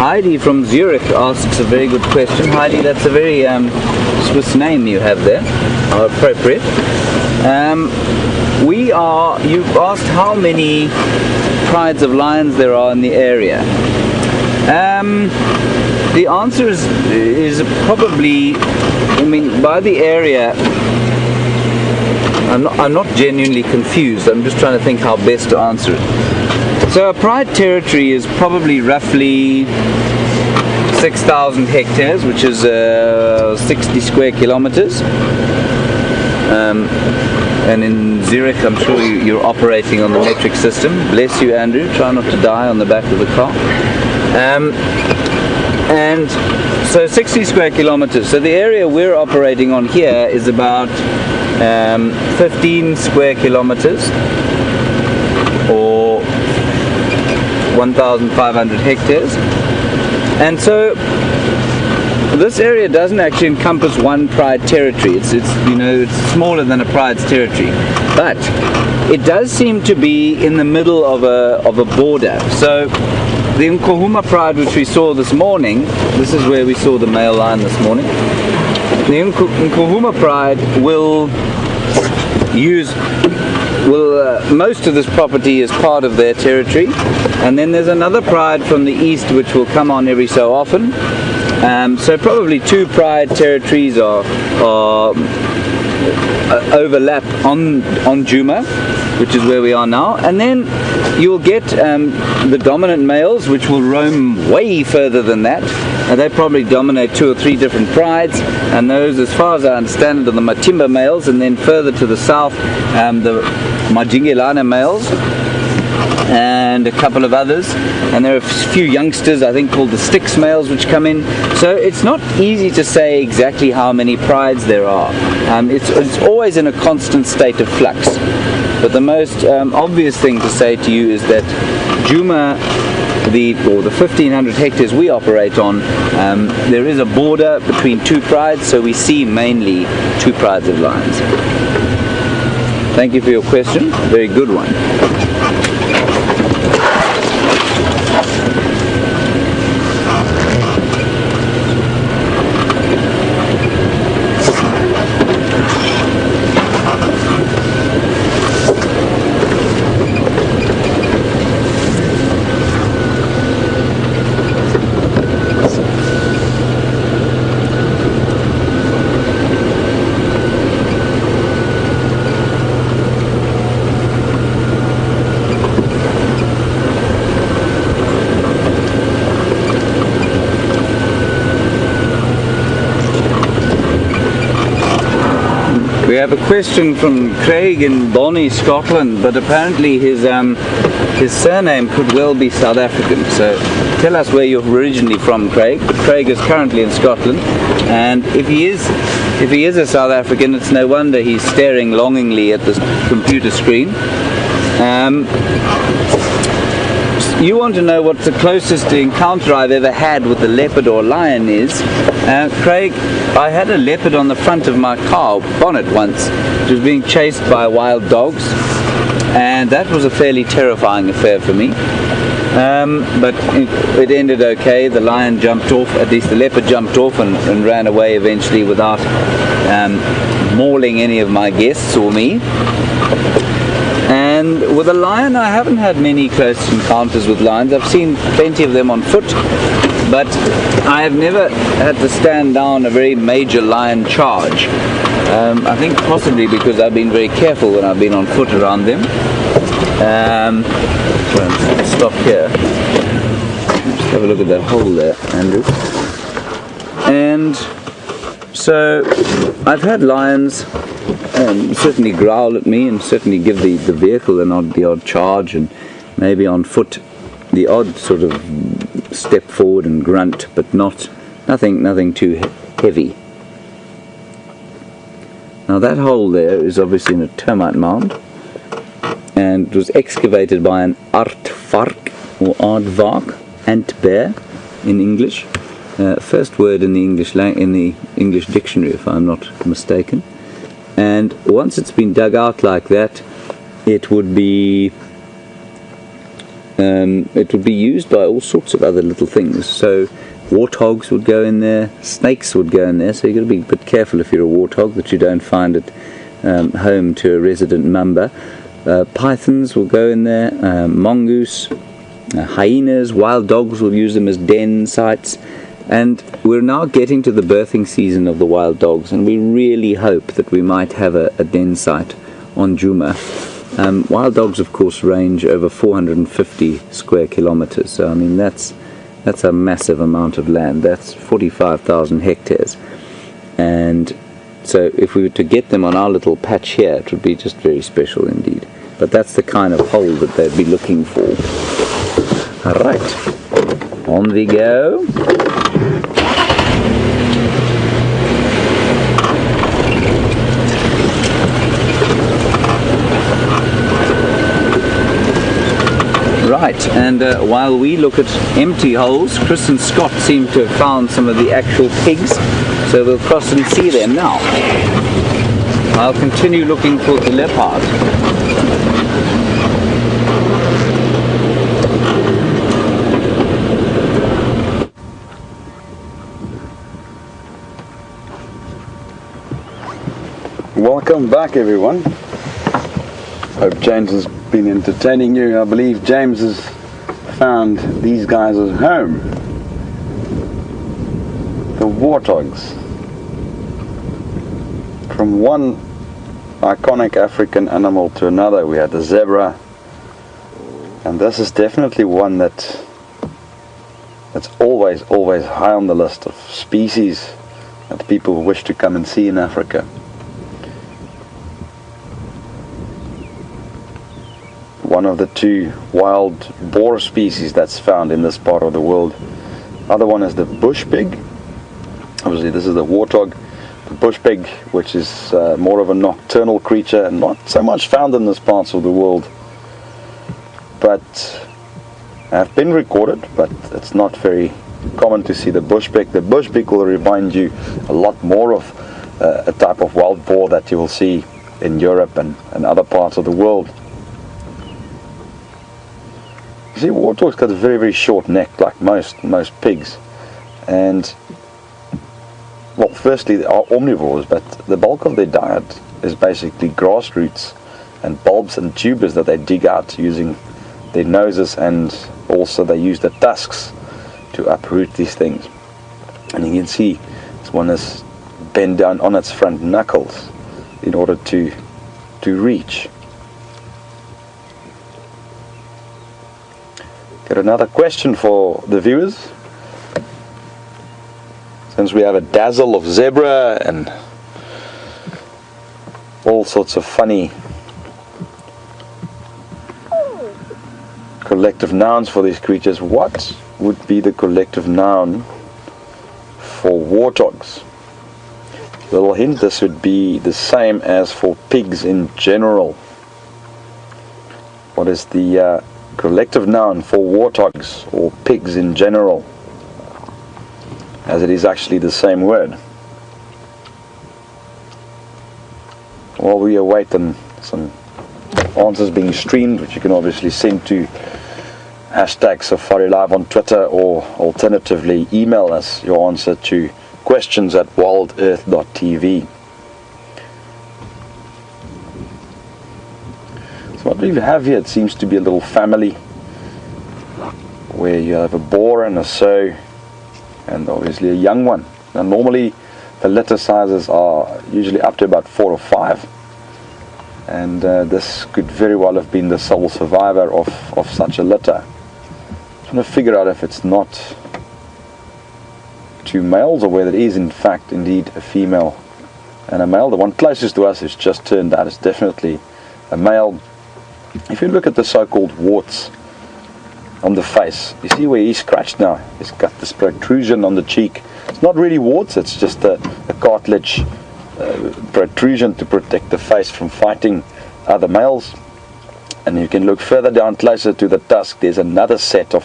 Heidi from Zurich asks a very good question. Heidi, that's a very Swiss name you have there, appropriate. You've asked how many prides of lions there are in the area. The answer is probably, by the area, I'm not genuinely confused. I'm just trying to think how best to answer it. So a pride territory is probably roughly 6,000 hectares, which is 60 square kilometers. And in Zurich, I'm sure you're operating on the metric system. Bless you, Andrew. Try not to die on the back of the car. And so 60 square kilometers. So the area we're operating on here is about 15 square kilometers, or 1,500 hectares. And so this area doesn't actually encompass one pride territory. It's smaller than a pride's territory, but it does seem to be in the middle of a border. So the Nkuhuma pride, which we saw this morning, this is where we saw the male lion this morning. The Nkuhuma pride will most of this property is part of their territory, and then there's another pride from the east which will come on every so often. So probably two pride territories are overlap on Djuma, which is where we are now, and then you'll get the dominant males, which will roam way further than that, and they probably dominate 2 or 3 different prides, and those, as far as I understand it, are the Matimba males, and then further to the south the Majingelana males and a couple of others, and there are a few youngsters, I think, called the Styx males, which come in. So it's not easy to say exactly how many prides there are. It's always in a constant state of flux. But the most obvious thing to say to you is that Djuma, the 1,500 hectares we operate on, there is a border between 2 prides, so we see mainly 2 prides of lions. Thank you for your question, very good one. We have a question from Craig in Bonnie, Scotland, but apparently his surname could well be South African. So tell us where you're originally from, Craig. But Craig is currently in Scotland, and if he is a South African, it's no wonder he's staring longingly at this computer screen. You want to know what the closest encounter I've ever had with a leopard or lion is. Craig, I had a leopard on the front of my car bonnet once. It was being chased by wild dogs, and that was a fairly terrifying affair for me. But it ended okay. The lion jumped off, at least the leopard jumped off and ran away eventually without mauling any of my guests or me. And with a lion, I haven't had many close encounters with lions. I've seen plenty of them on foot, but I have never had to stand down a very major lion charge. I think possibly because I've been very careful when I've been on foot around them. Stop here. Just have a look at that hole there, Andrew. And so I've had lions certainly growl at me and certainly give the vehicle the odd charge, and maybe on foot the odd sort of step forward and grunt, but nothing too heavy. Now that hole there is obviously in a termite mound, and it was excavated by an aardvark or aardvark, ant bear in English. First word in the English dictionary, if I'm not mistaken. And once it's been dug out like that, it would be used by all sorts of other little things. So warthogs would go in there, snakes would go in there, so you've got to be a bit careful if you're a warthog that you don't find it home to a resident member. Pythons will go in there, mongoose, hyenas, wild dogs will use them as den sites. And we're now getting to the birthing season of the wild dogs, and we really hope that we might have a den site on Djuma. Wild dogs, of course, range over 450 square kilometers, so I mean that's a massive amount of land. That's 45,000 hectares. And so if we were to get them on our little patch here, it would be just very special indeed. But that's the kind of hole that they'd be looking for. All right, on we go. Right, and while we look at empty holes, Chris and Scott seem to have found some of the actual pigs, so we'll cross and see them now. I'll continue looking for the leopard. Welcome back, everyone. Hope James has been entertaining you. I believe James has found these guys' home. The warthogs. From one iconic African animal to another, we had the zebra, and this is definitely one that's always high on the list of species that people wish to come and see in Africa. One of the two wild boar species that's found in this part of the world. Other one is the bush pig. Obviously this is the warthog. The bush pig, which is more of a nocturnal creature and not so much found in these parts of the world, but have been recorded, but it's not very common to see the bush pig. The bush pig will remind you a lot more of a type of wild boar that you will see in Europe and other parts of the world. You see, warthog's got a very short neck, like most pigs, and well, firstly they are omnivores, but the bulk of their diet is basically grass roots and bulbs and tubers that they dig out using their noses, and also they use the tusks to uproot these things. And you can see this one is bent down on its front knuckles in order to reach. Got another question for the viewers. Since we have a dazzle of zebra and all sorts of funny collective nouns for these creatures. What would be the collective noun for warthogs? Little hint, this would be the same as for pigs in general. What is the collective noun for warthogs or pigs in general, as it is actually the same word? While we await some answers being streamed, which you can obviously send to hashtag Safari Live on Twitter, or alternatively email us your answer to questions@WildEarth.tv. So what we have here, it seems to be a little family where you have a boar and a sow and obviously a young one. Now normally the litter sizes are usually up to about 4 or 5, and this could very well have been the sole survivor of such a litter. I'm trying to figure out if it's not two males or whether it is in fact indeed a female and a male. The one closest to us who's just turned out is definitely a male. If you look at the so-called warts on the face, you see where he's scratched now. He's got this protrusion on the cheek. It's not really warts, it's just a cartilage protrusion to protect the face from fighting other males. And you can look further down closer to the tusk, there's another set of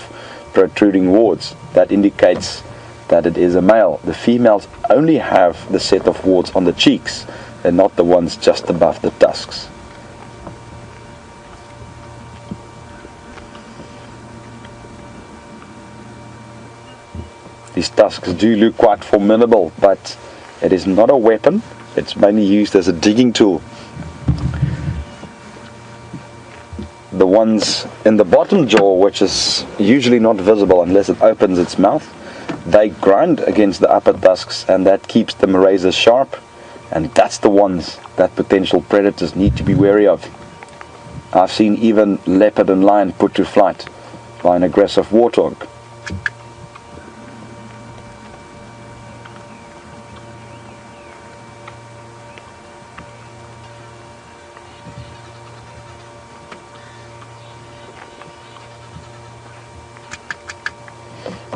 protruding warts. That indicates that it is a male. The females only have the set of warts on the cheeks and not the ones just above the tusks. These tusks do look quite formidable, but it is not a weapon. It's mainly used as a digging tool. The ones in the bottom jaw, which is usually not visible unless it opens its mouth, they grind against the upper tusks, and that keeps them razor sharp, and that's the ones that potential predators need to be wary of. I've seen even leopard and lion put to flight by an aggressive warthog.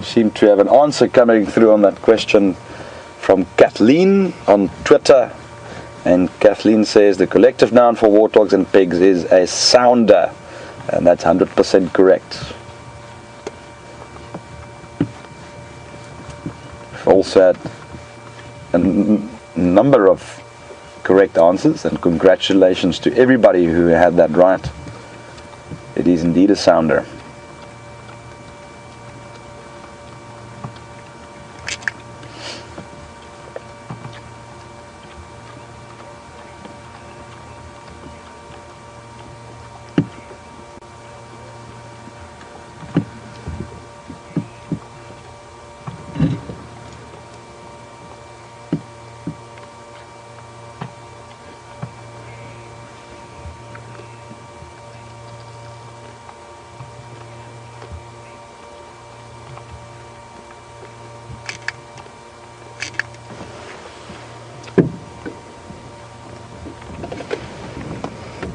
Seem to have an answer coming through on that question from Kathleen on Twitter, and Kathleen says the collective noun for warthogs and pigs is a sounder, and that's 100% correct. We've also had a number of correct answers, and congratulations to everybody who had that right. It is indeed a sounder.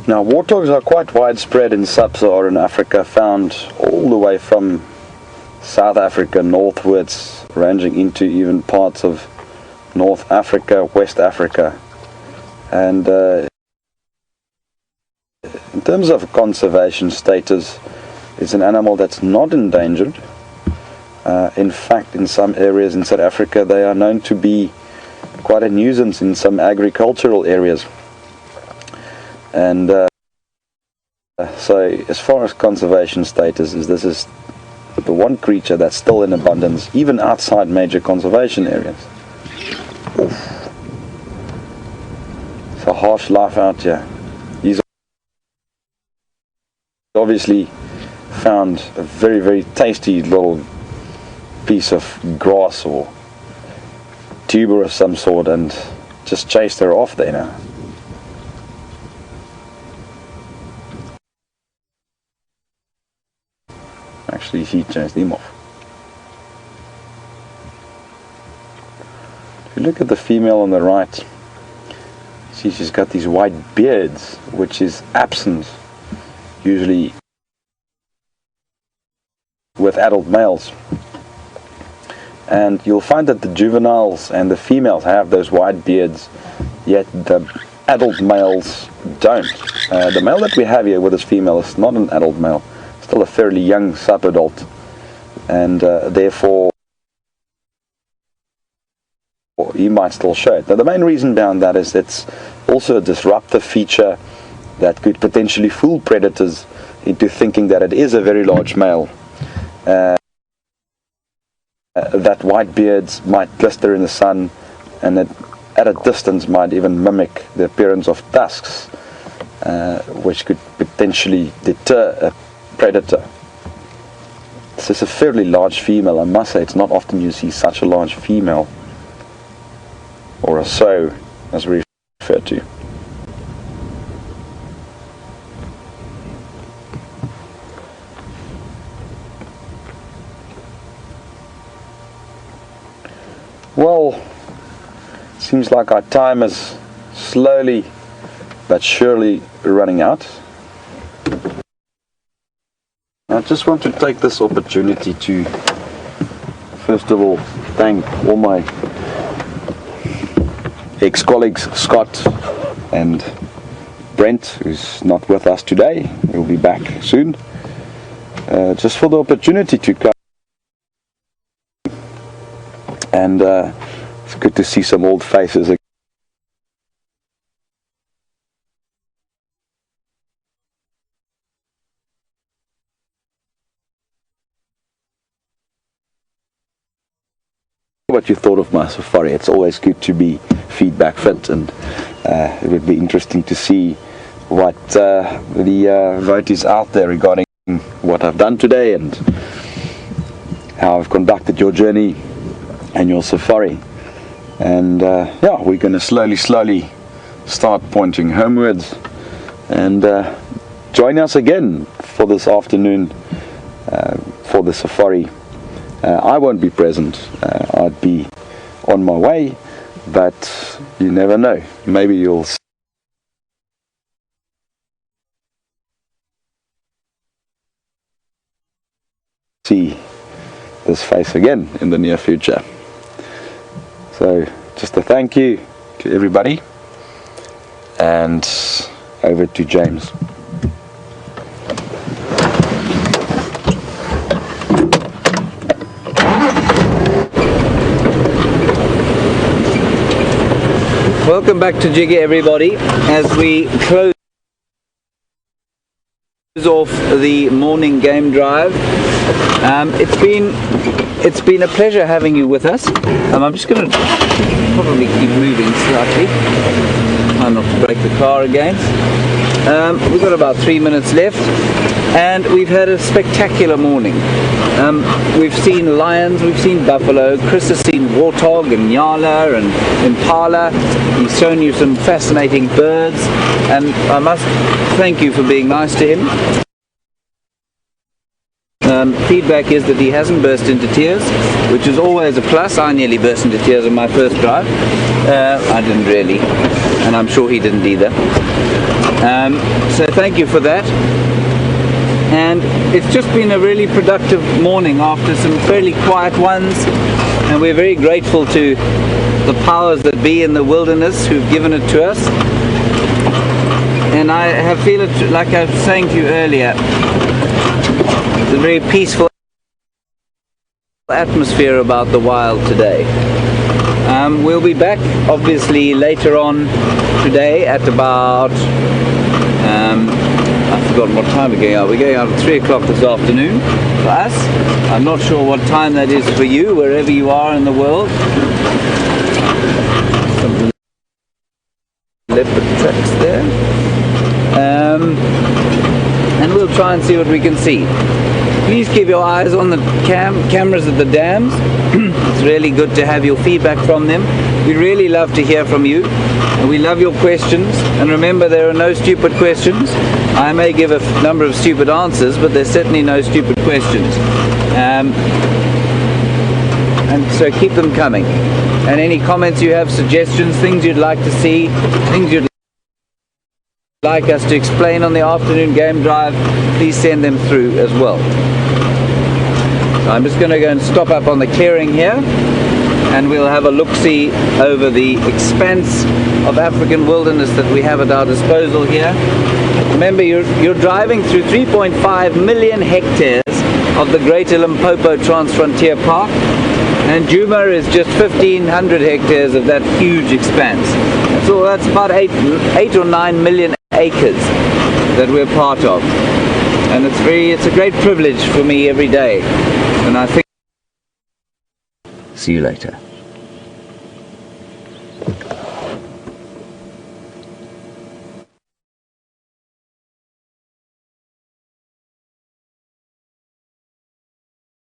Now, warthogs are quite widespread in sub-Saharan Africa, found all the way from South Africa northwards, ranging into even parts of North Africa, West Africa. And in terms of conservation status, it's an animal that's not endangered. In fact, in some areas in South Africa, they are known to be quite a nuisance in some agricultural areas. And so as far as conservation status is, this is the one creature that's still in abundance, even outside major conservation areas. Oof. It's a harsh life out here. He's obviously found a very, very tasty little piece of grass or tuber of some sort and just chased her off there now. Actually, she chased him off. If you look at the female on the right, See, she's got these white beards, which is absent usually with adult males. And you'll find that the juveniles and the females have those white beards, yet the adult males don't. The male that we have here with this female is not an adult male, still a fairly young subadult, and therefore he might still show it. Now the main reason behind that is it's also a disruptive feature that could potentially fool predators into thinking that it is a very large male. That white beards might glister in the sun, and that at a distance might even mimic the appearance of tusks, which could potentially deter a predator. This is a fairly large female. I must say, it's not often you see such a large female, or a sow as we refer to. Well, seems like our time is slowly but surely running out. I just want to take this opportunity to first of all thank all my ex-colleagues Scott and Brent, who's not with us today. He'll be back soon. Just for the opportunity to come. And it's good to see some old faces again. What you thought of my safari. It's always good to be feedback fit, and it would be interesting to see what the vote is out there regarding what I've done today and how I've conducted your journey and your safari. And yeah, we're going to slowly start pointing homewards, and join us again for this afternoon for the safari. I won't be present, I'd be on my way, but you never know, maybe you'll see this face again in the near future. So just a thank you to everybody, and over to James. Welcome back to Djuma, everybody, as we close off the morning game drive. It's been a pleasure having you with us. I'm just going to probably keep moving slightly. Try not to break the car again. We've got about 3 minutes left, and we've had a spectacular morning. We've seen lions, we've seen buffalo, Chris has seen warthog and nyala and impala. He's shown you some fascinating birds, and I must thank you for being nice to him. Feedback is that he hasn't burst into tears, which is always a plus. I nearly burst into tears on my first drive. I didn't really, and I'm sure he didn't either. So thank you for that. And it's just been a really productive morning after some fairly quiet ones, and we're very grateful to the powers that be in the wilderness who've given it to us. And I have feel it, like I was saying to you earlier, it's a very peaceful atmosphere about the wild today. We'll be back obviously later on today at about I've forgotten what time we're going out. We're going out at 3 o'clock this afternoon for us. I'm not sure what time that is for you, wherever you are in the world. Some leopard tracks there. And we'll try and see what we can see. Please keep your eyes on the cameras at the dams. It's really good to have your feedback from them. We really love to hear from you, and we love your questions. And remember, there are no stupid questions. I may give a number of stupid answers, but there's certainly no stupid questions. And so keep them coming. And any comments you have, suggestions, things you'd like to see, things you'd like us to explain on the afternoon game drive, please send them through as well. So I'm just going to go and stop up on the clearing here, and we'll have a look-see over the expanse of African wilderness that we have at our disposal here. Remember, you're driving through 3.5 million hectares of the Greater Limpopo Transfrontier Park, and Djuma is just 1,500 hectares of that huge expanse. So that's about 8 or 9 million acres that we're part of, and it's a great privilege for me every day, and I think. See you later.